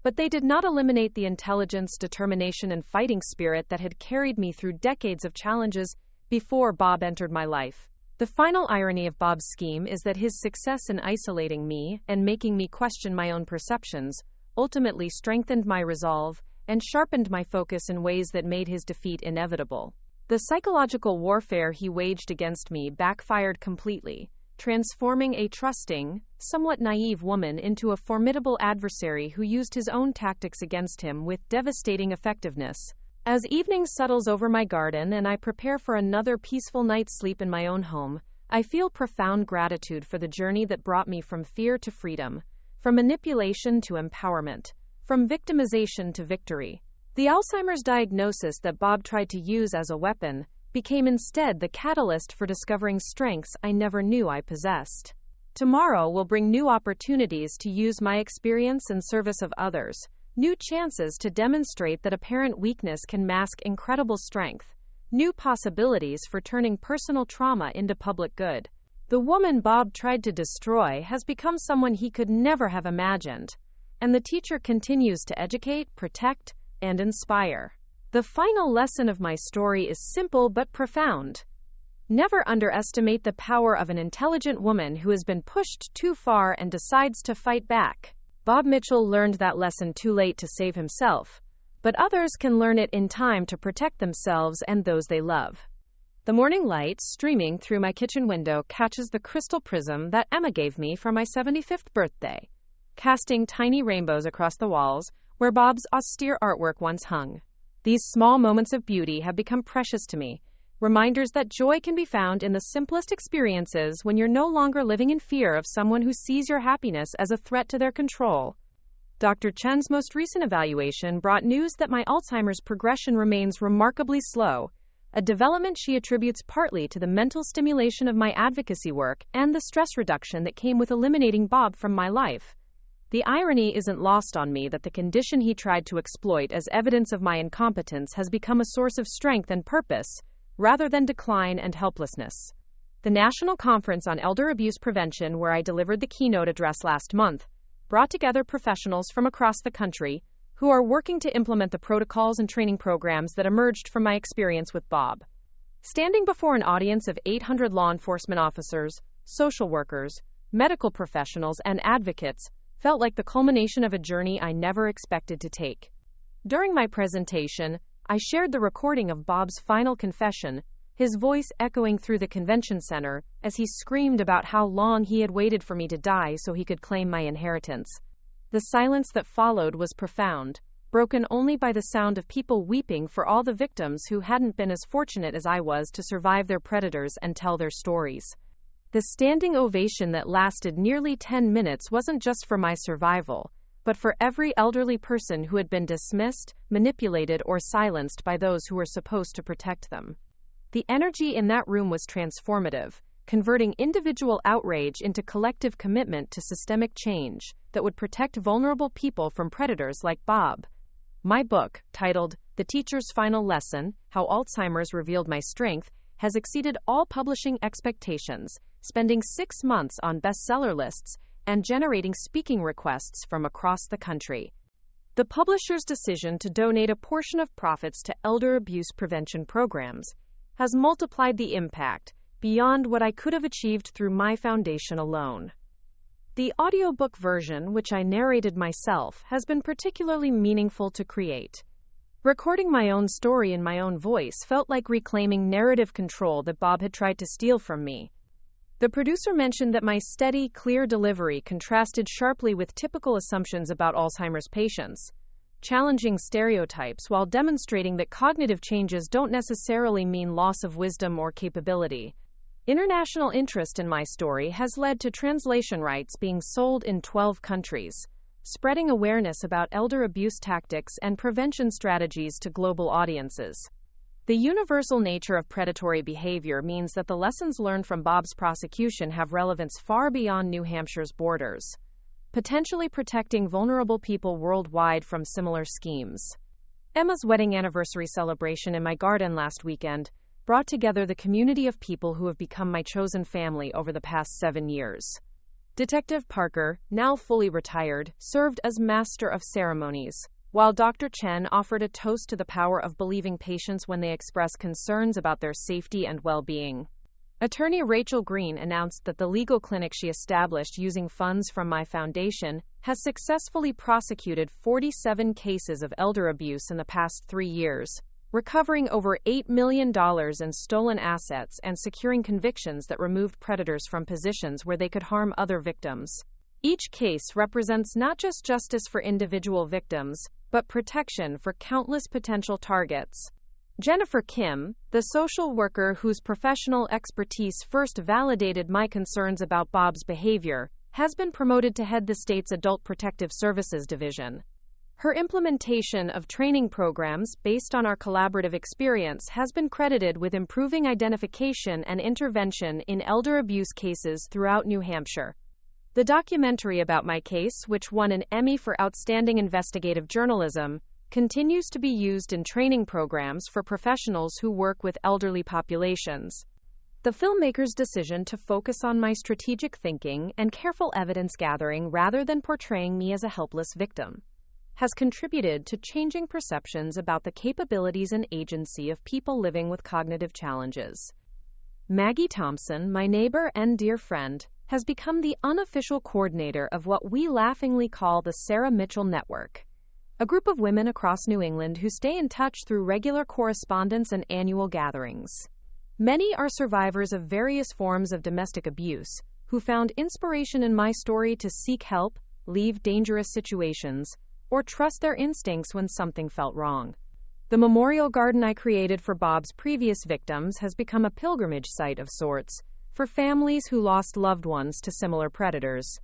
but they did not eliminate the intelligence, determination, and fighting spirit that had carried me through decades of challenges before Bob entered my life. The final irony of Bob's scheme is that his success in isolating me and making me question my own perceptions ultimately strengthened my resolve and sharpened my focus in ways that made his defeat inevitable. The psychological warfare he waged against me backfired completely, transforming a trusting, somewhat naive woman into a formidable adversary who used his own tactics against him with devastating effectiveness. As evening settles over my garden and I prepare for another peaceful night's sleep in my own home, I feel profound gratitude for the journey that brought me from fear to freedom, from manipulation to empowerment, from victimization to victory. The Alzheimer's diagnosis that Bob tried to use as a weapon became instead the catalyst for discovering strengths I never knew I possessed. Tomorrow will bring new opportunities to use my experience in service of others, new chances to demonstrate that apparent weakness can mask incredible strength, new possibilities for turning personal trauma into public good. The woman Bob tried to destroy has become someone he could never have imagined, and the teacher continues to educate, protect, and inspire. The final lesson of my story is simple but profound. Never underestimate the power of an intelligent woman who has been pushed too far and decides to fight back. Bob Mitchell learned that lesson too late to save himself, but others can learn it in time to protect themselves and those they love. The morning light streaming through my kitchen window catches the crystal prism that Emma gave me for my 75th birthday, casting tiny rainbows across the walls where Bob's austere artwork once hung. These small moments of beauty have become precious to me, reminders that joy can be found in the simplest experiences when you're no longer living in fear of someone who sees your happiness as a threat to their control. Dr. Chen's most recent evaluation brought news that my Alzheimer's progression remains remarkably slow, a development she attributes partly to the mental stimulation of my advocacy work and the stress reduction that came with eliminating Bob from my life. The irony isn't lost on me that the condition he tried to exploit as evidence of my incompetence has become a source of strength and purpose, rather than decline and helplessness. The National Conference on Elder Abuse Prevention, where I delivered the keynote address last month, brought together professionals from across the country who are working to implement the protocols and training programs that emerged from my experience with Bob. Standing before an audience of 800 law enforcement officers, social workers, medical professionals, and advocates felt like the culmination of a journey I never expected to take. During my presentation, I shared the recording of Bob's final confession, his voice echoing through the convention center as he screamed about how long he had waited for me to die so he could claim my inheritance. The silence that followed was profound, broken only by the sound of people weeping for all the victims who hadn't been as fortunate as I was to survive their predators and tell their stories. The standing ovation that lasted nearly 10 minutes wasn't just for my survival, but for every elderly person who had been dismissed, manipulated, or silenced by those who were supposed to protect them. The energy in that room was transformative, converting individual outrage into collective commitment to systemic change that would protect vulnerable people from predators like Bob. My book, titled The Teacher's Final Lesson: How Alzheimer's Revealed My Strength, has exceeded all publishing expectations, spending 6 months on bestseller lists and generating speaking requests from across the country. The publisher's decision to donate a portion of profits to elder abuse prevention programs has multiplied the impact beyond what I could have achieved through my foundation alone. The audiobook version, which I narrated myself, has been particularly meaningful to create. Recording my own story in my own voice felt like reclaiming narrative control that Bob had tried to steal from me. The producer mentioned that my steady, clear delivery contrasted sharply with typical assumptions about Alzheimer's patients, challenging stereotypes while demonstrating that cognitive changes don't necessarily mean loss of wisdom or capability. International interest in my story has led to translation rights being sold in 12 countries, spreading awareness about elder abuse tactics and prevention strategies to global audiences. The universal nature of predatory behavior means that the lessons learned from Bob's prosecution have relevance far beyond New Hampshire's borders, potentially protecting vulnerable people worldwide from similar schemes. Emma's wedding anniversary celebration in my garden last weekend brought together the community of people who have become my chosen family over the past 7 years. Detective Parker, now fully retired, served as master of ceremonies, while Dr. Chen offered a toast to the power of believing patients when they express concerns about their safety and well-being. Attorney Rachel Green announced that the legal clinic she established using funds from my foundation has successfully prosecuted 47 cases of elder abuse in the past 3 years, recovering over $8 million in stolen assets and securing convictions that removed predators from positions where they could harm other victims. Each case represents not just justice for individual victims, but protection for countless potential targets. Jennifer Kim, the social worker whose professional expertise first validated my concerns about Bob's behavior, has been promoted to head the state's Adult Protective Services Division. Her implementation of training programs based on our collaborative experience has been credited with improving identification and intervention in elder abuse cases throughout New Hampshire. The documentary about my case, which won an Emmy for Outstanding Investigative Journalism, continues to be used in training programs for professionals who work with elderly populations. The filmmaker's decision to focus on my strategic thinking and careful evidence gathering rather than portraying me as a helpless victim has contributed to changing perceptions about the capabilities and agency of people living with cognitive challenges. Maggie Thompson, my neighbor and dear friend, has become the unofficial coordinator of what we laughingly call the Sarah Mitchell Network, a group of women across New England who stay in touch through regular correspondence and annual gatherings. Many are survivors of various forms of domestic abuse, who found inspiration in my story to seek help, leave dangerous situations, or trust their instincts when something felt wrong. The memorial garden I created for Bob's previous victims has become a pilgrimage site of sorts for families who lost loved ones to similar predators.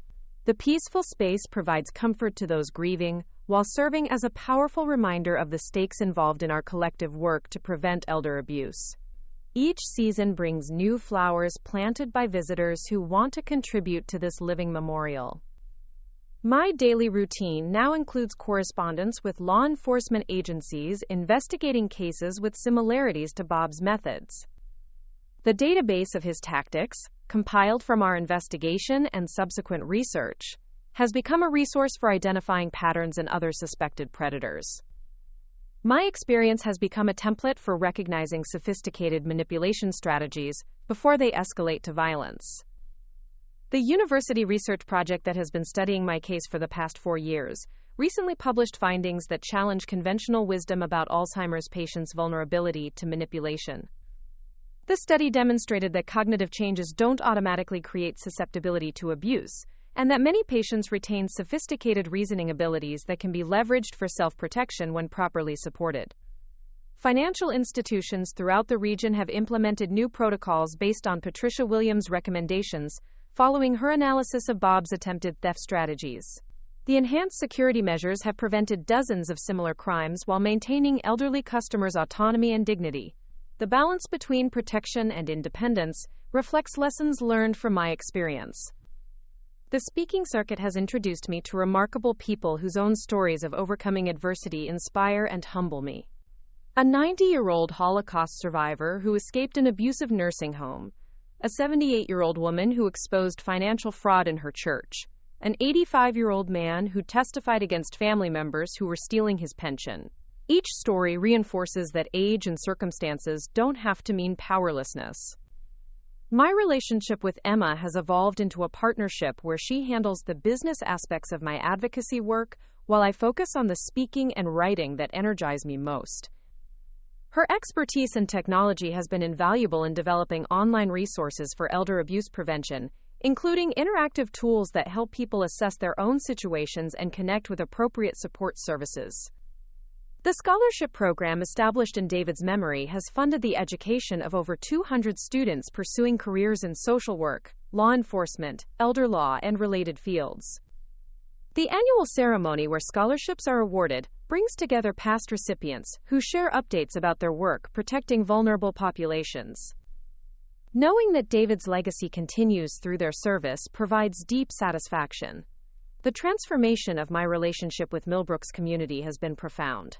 The peaceful space provides comfort to those grieving, while serving as a powerful reminder of the stakes involved in our collective work to prevent elder abuse. Each season brings new flowers planted by visitors who want to contribute to this living memorial. My daily routine now includes correspondence with law enforcement agencies investigating cases with similarities to Bob's methods. The database of his tactics, compiled from our investigation and subsequent research, has become a resource for identifying patterns and other suspected predators. My experience has become a template for recognizing sophisticated manipulation strategies before they escalate to violence. The university research project that has been studying my case for the past 4 years recently published findings that challenge conventional wisdom about Alzheimer's patients' vulnerability to manipulation. The study demonstrated that cognitive changes don't automatically create susceptibility to abuse, and that many patients retain sophisticated reasoning abilities that can be leveraged for self-protection when properly supported. Financial institutions throughout the region have implemented new protocols based on Patricia Williams' recommendations, following her analysis of Bob's attempted theft strategies. The enhanced security measures have prevented dozens of similar crimes while maintaining elderly customers' autonomy and dignity. The balance between protection and independence reflects lessons learned from my experience. The speaking circuit has introduced me to remarkable people whose own stories of overcoming adversity inspire and humble me. A 90-year-old Holocaust survivor who escaped an abusive nursing home, a 78-year-old woman who exposed financial fraud in her church, an 85-year-old man who testified against family members who were stealing his pension. Each story reinforces that age and circumstances don't have to mean powerlessness. My relationship with Emma has evolved into a partnership where she handles the business aspects of my advocacy work while I focus on the speaking and writing that energize me most. Her expertise in technology has been invaluable in developing online resources for elder abuse prevention, including interactive tools that help people assess their own situations and connect with appropriate support services. The scholarship program established in David's memory has funded the education of over 200 students pursuing careers in social work, law enforcement, elder law, and related fields. The annual ceremony where scholarships are awarded brings together past recipients who share updates about their work protecting vulnerable populations. Knowing that David's legacy continues through their service provides deep satisfaction. The transformation of my relationship with Millbrook's community has been profound.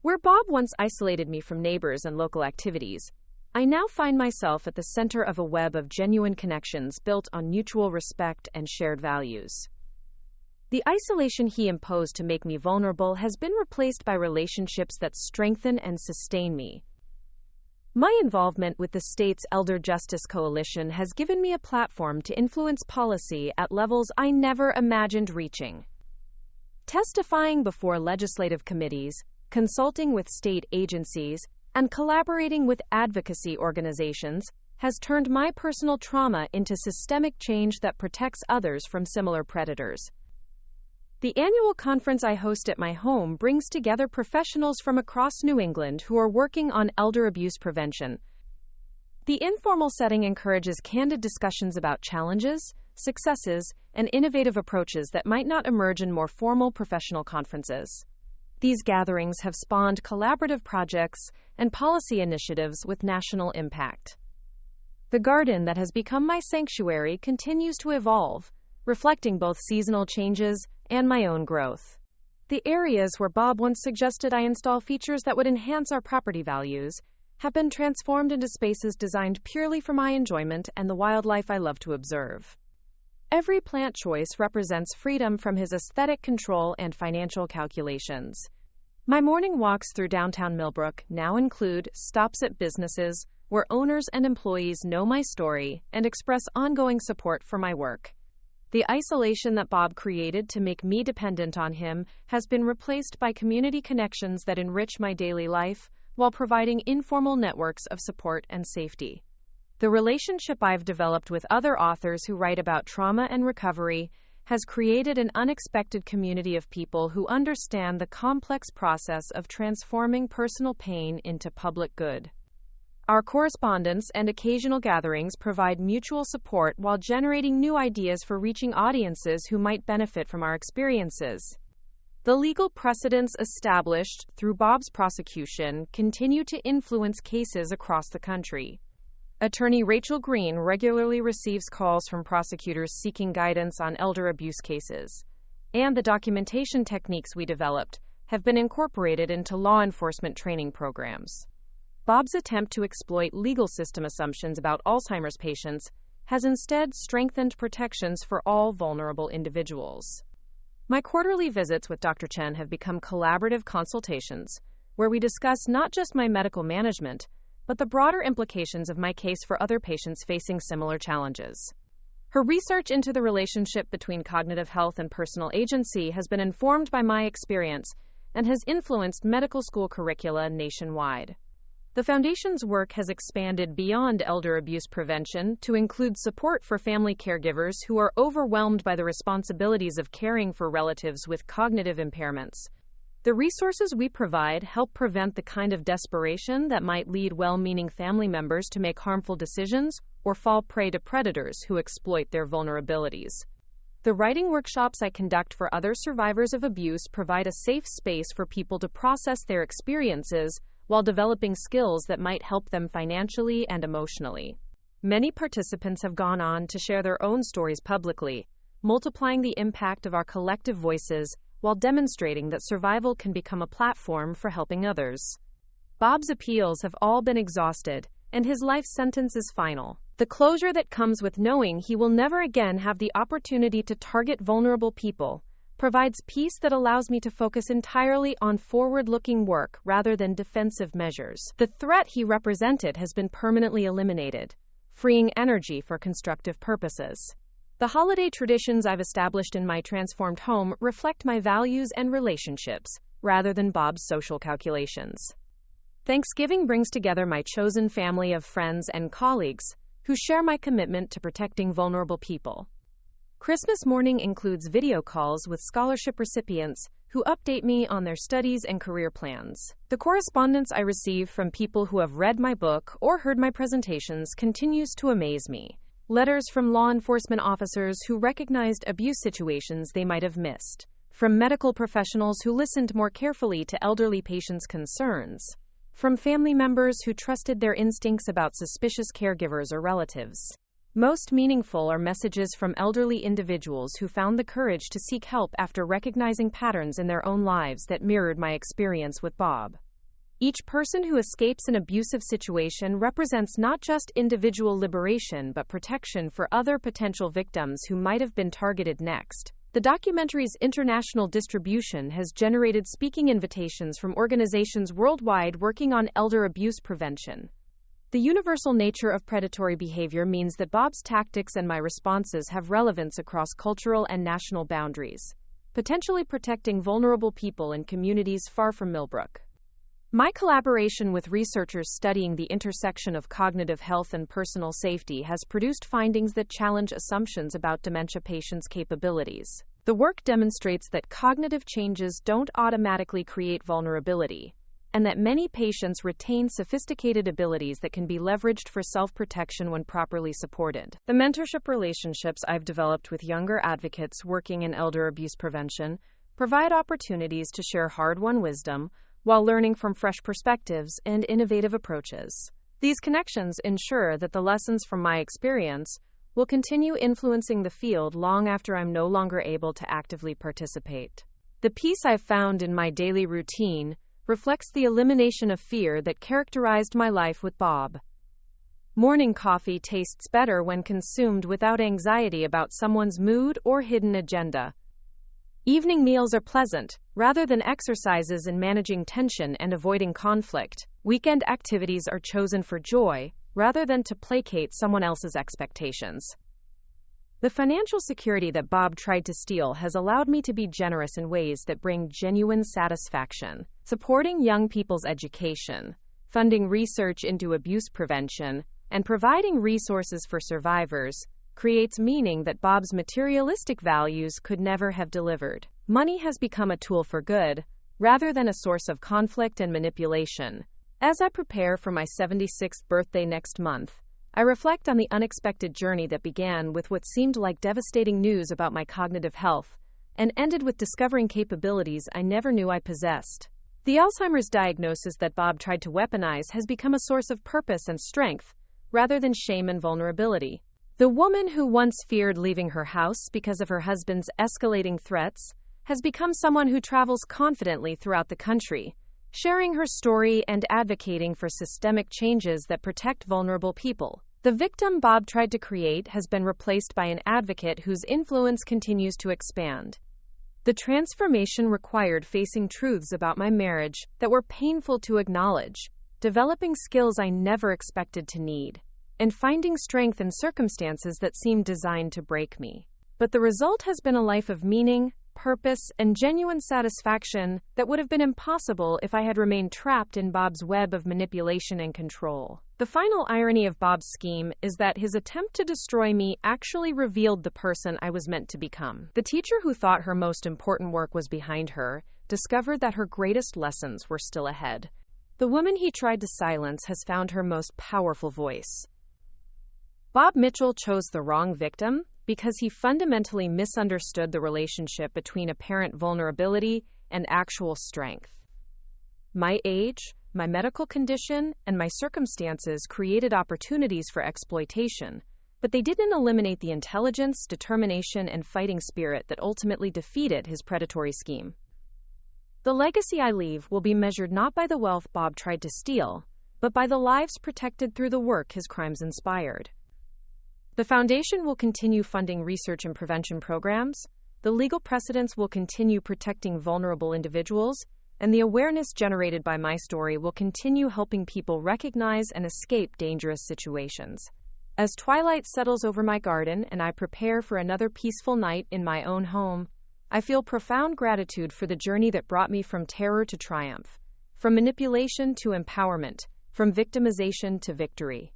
Where Bob once isolated me from neighbors and local activities, I now find myself at the center of a web of genuine connections built on mutual respect and shared values. The isolation he imposed to make me vulnerable has been replaced by relationships that strengthen and sustain me. My involvement with the state's Elder Justice Coalition has given me a platform to influence policy at levels I never imagined reaching. Testifying before legislative committees, consulting with state agencies, and collaborating with advocacy organizations has turned my personal trauma into systemic change that protects others from similar predators. The annual conference I host at my home brings together professionals from across New England who are working on elder abuse prevention. The informal setting encourages candid discussions about challenges, successes, and innovative approaches that might not emerge in more formal professional conferences. These gatherings have spawned collaborative projects and policy initiatives with national impact. The garden that has become my sanctuary continues to evolve, reflecting both seasonal changes and my own growth. The areas where Bob once suggested I install features that would enhance our property values have been transformed into spaces designed purely for my enjoyment and the wildlife I love to observe. Every plant choice represents freedom from his aesthetic control and financial calculations. My morning walks through downtown Millbrook now include stops at businesses where owners and employees know my story and express ongoing support for my work. The isolation that Bob created to make me dependent on him has been replaced by community connections that enrich my daily life while providing informal networks of support and safety. The relationship I've developed with other authors who write about trauma and recovery has created an unexpected community of people who understand the complex process of transforming personal pain into public good. Our correspondence and occasional gatherings provide mutual support while generating new ideas for reaching audiences who might benefit from our experiences. The legal precedents established through Bob's prosecution continue to influence cases across the country. Attorney Rachel Green regularly receives calls from prosecutors seeking guidance on elder abuse cases, and the documentation techniques we developed have been incorporated into law enforcement training programs. Bob's attempt to exploit legal system assumptions about Alzheimer's patients has instead strengthened protections for all vulnerable individuals. My quarterly visits with Dr. Chen have become collaborative consultations, where we discuss not just my medical management, but the broader implications of my case for other patients facing similar challenges. Her research into the relationship between cognitive health and personal agency has been informed by my experience and has influenced medical school curricula nationwide. The Foundation's work has expanded beyond elder abuse prevention to include support for family caregivers who are overwhelmed by the responsibilities of caring for relatives with cognitive impairments. The resources we provide help prevent the kind of desperation that might lead well-meaning family members to make harmful decisions or fall prey to predators who exploit their vulnerabilities. The writing workshops I conduct for other survivors of abuse provide a safe space for people to process their experiences while developing skills that might help them financially and emotionally. Many participants have gone on to share their own stories publicly, multiplying the impact of our collective voices while demonstrating that survival can become a platform for helping others. Bob's appeals have all been exhausted, and his life sentence is final. The closure that comes with knowing he will never again have the opportunity to target vulnerable people provides peace that allows me to focus entirely on forward-looking work rather than defensive measures. The threat he represented has been permanently eliminated, freeing energy for constructive purposes. The holiday traditions I've established in my transformed home reflect my values and relationships, rather than Bob's social calculations. Thanksgiving brings together my chosen family of friends and colleagues who share my commitment to protecting vulnerable people. Christmas morning includes video calls with scholarship recipients who update me on their studies and career plans. The correspondence I receive from people who have read my book or heard my presentations continues to amaze me. Letters from law enforcement officers who recognized abuse situations they might have missed. From medical professionals who listened more carefully to elderly patients' concerns. From family members who trusted their instincts about suspicious caregivers or relatives. Most meaningful are messages from elderly individuals who found the courage to seek help after recognizing patterns in their own lives that mirrored my experience with Bob. Each person who escapes an abusive situation represents not just individual liberation but protection for other potential victims who might have been targeted next. The documentary's international distribution has generated speaking invitations from organizations worldwide working on elder abuse prevention. The universal nature of predatory behavior means that Bob's tactics and my responses have relevance across cultural and national boundaries, potentially protecting vulnerable people in communities far from Millbrook. My collaboration with researchers studying the intersection of cognitive health and personal safety has produced findings that challenge assumptions about dementia patients' capabilities. The work demonstrates that cognitive changes don't automatically create vulnerability, and that many patients retain sophisticated abilities that can be leveraged for self-protection when properly supported. The mentorship relationships I've developed with younger advocates working in elder abuse prevention provide opportunities to share hard-won wisdom while learning from fresh perspectives and innovative approaches. These connections ensure that the lessons from my experience will continue influencing the field long after I'm no longer able to actively participate. The peace I've found in my daily routine reflects the elimination of fear that characterized my life with Bob. Morning coffee tastes better when consumed without anxiety about someone's mood or hidden agenda. Evening meals are pleasant, rather than exercises in managing tension and avoiding conflict. Weekend activities are chosen for joy, rather than to placate someone else's expectations. The financial security that Bob tried to steal has allowed me to be generous in ways that bring genuine satisfaction. Supporting young people's education, funding research into abuse prevention, and providing resources for survivors creates meaning that Bob's materialistic values could never have delivered. Money has become a tool for good, rather than a source of conflict and manipulation. As I prepare for my 76th birthday next month, I reflect on the unexpected journey that began with what seemed like devastating news about my cognitive health, and ended with discovering capabilities I never knew I possessed. The Alzheimer's diagnosis that Bob tried to weaponize has become a source of purpose and strength, rather than shame and vulnerability. The woman who once feared leaving her house because of her husband's escalating threats has become someone who travels confidently throughout the country, sharing her story and advocating for systemic changes that protect vulnerable people. The victim Bob tried to create has been replaced by an advocate whose influence continues to expand. The transformation required facing truths about my marriage that were painful to acknowledge, developing skills I never expected to need, and finding strength in circumstances that seemed designed to break me. But the result has been a life of meaning, purpose, and genuine satisfaction that would have been impossible if I had remained trapped in Bob's web of manipulation and control. The final irony of Bob's scheme is that his attempt to destroy me actually revealed the person I was meant to become. The teacher who thought her most important work was behind her discovered that her greatest lessons were still ahead. The woman he tried to silence has found her most powerful voice. Bob Mitchell chose the wrong victim because he fundamentally misunderstood the relationship between apparent vulnerability and actual strength. My age, my medical condition, and my circumstances created opportunities for exploitation, but they didn't eliminate the intelligence, determination, and fighting spirit that ultimately defeated his predatory scheme. The legacy I leave will be measured not by the wealth Bob tried to steal, but by the lives protected through the work his crimes inspired. The Foundation will continue funding research and prevention programs, the legal precedents will continue protecting vulnerable individuals, and the awareness generated by my story will continue helping people recognize and escape dangerous situations. As twilight settles over my garden and I prepare for another peaceful night in my own home, I feel profound gratitude for the journey that brought me from terror to triumph, from manipulation to empowerment, from victimization to victory.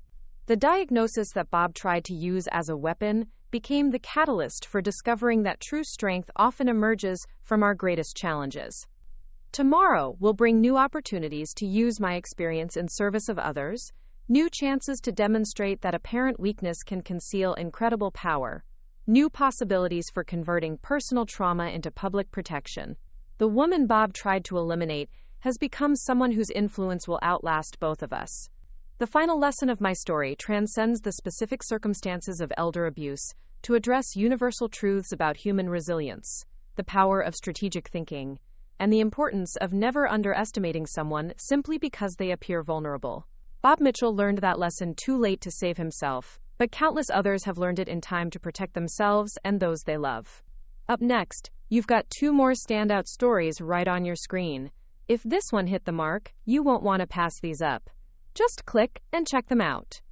The diagnosis that Bob tried to use as a weapon became the catalyst for discovering that true strength often emerges from our greatest challenges. Tomorrow will bring new opportunities to use my experience in service of others, new chances to demonstrate that apparent weakness can conceal incredible power, new possibilities for converting personal trauma into public protection. The woman Bob tried to eliminate has become someone whose influence will outlast both of us. The final lesson of my story transcends the specific circumstances of elder abuse to address universal truths about human resilience, the power of strategic thinking, and the importance of never underestimating someone simply because they appear vulnerable. Bob Mitchell learned that lesson too late to save himself, but countless others have learned it in time to protect themselves and those they love. Up next, you've got 2 more standout stories right on your screen. If this one hit the mark, you won't want to pass these up. Just click and check them out.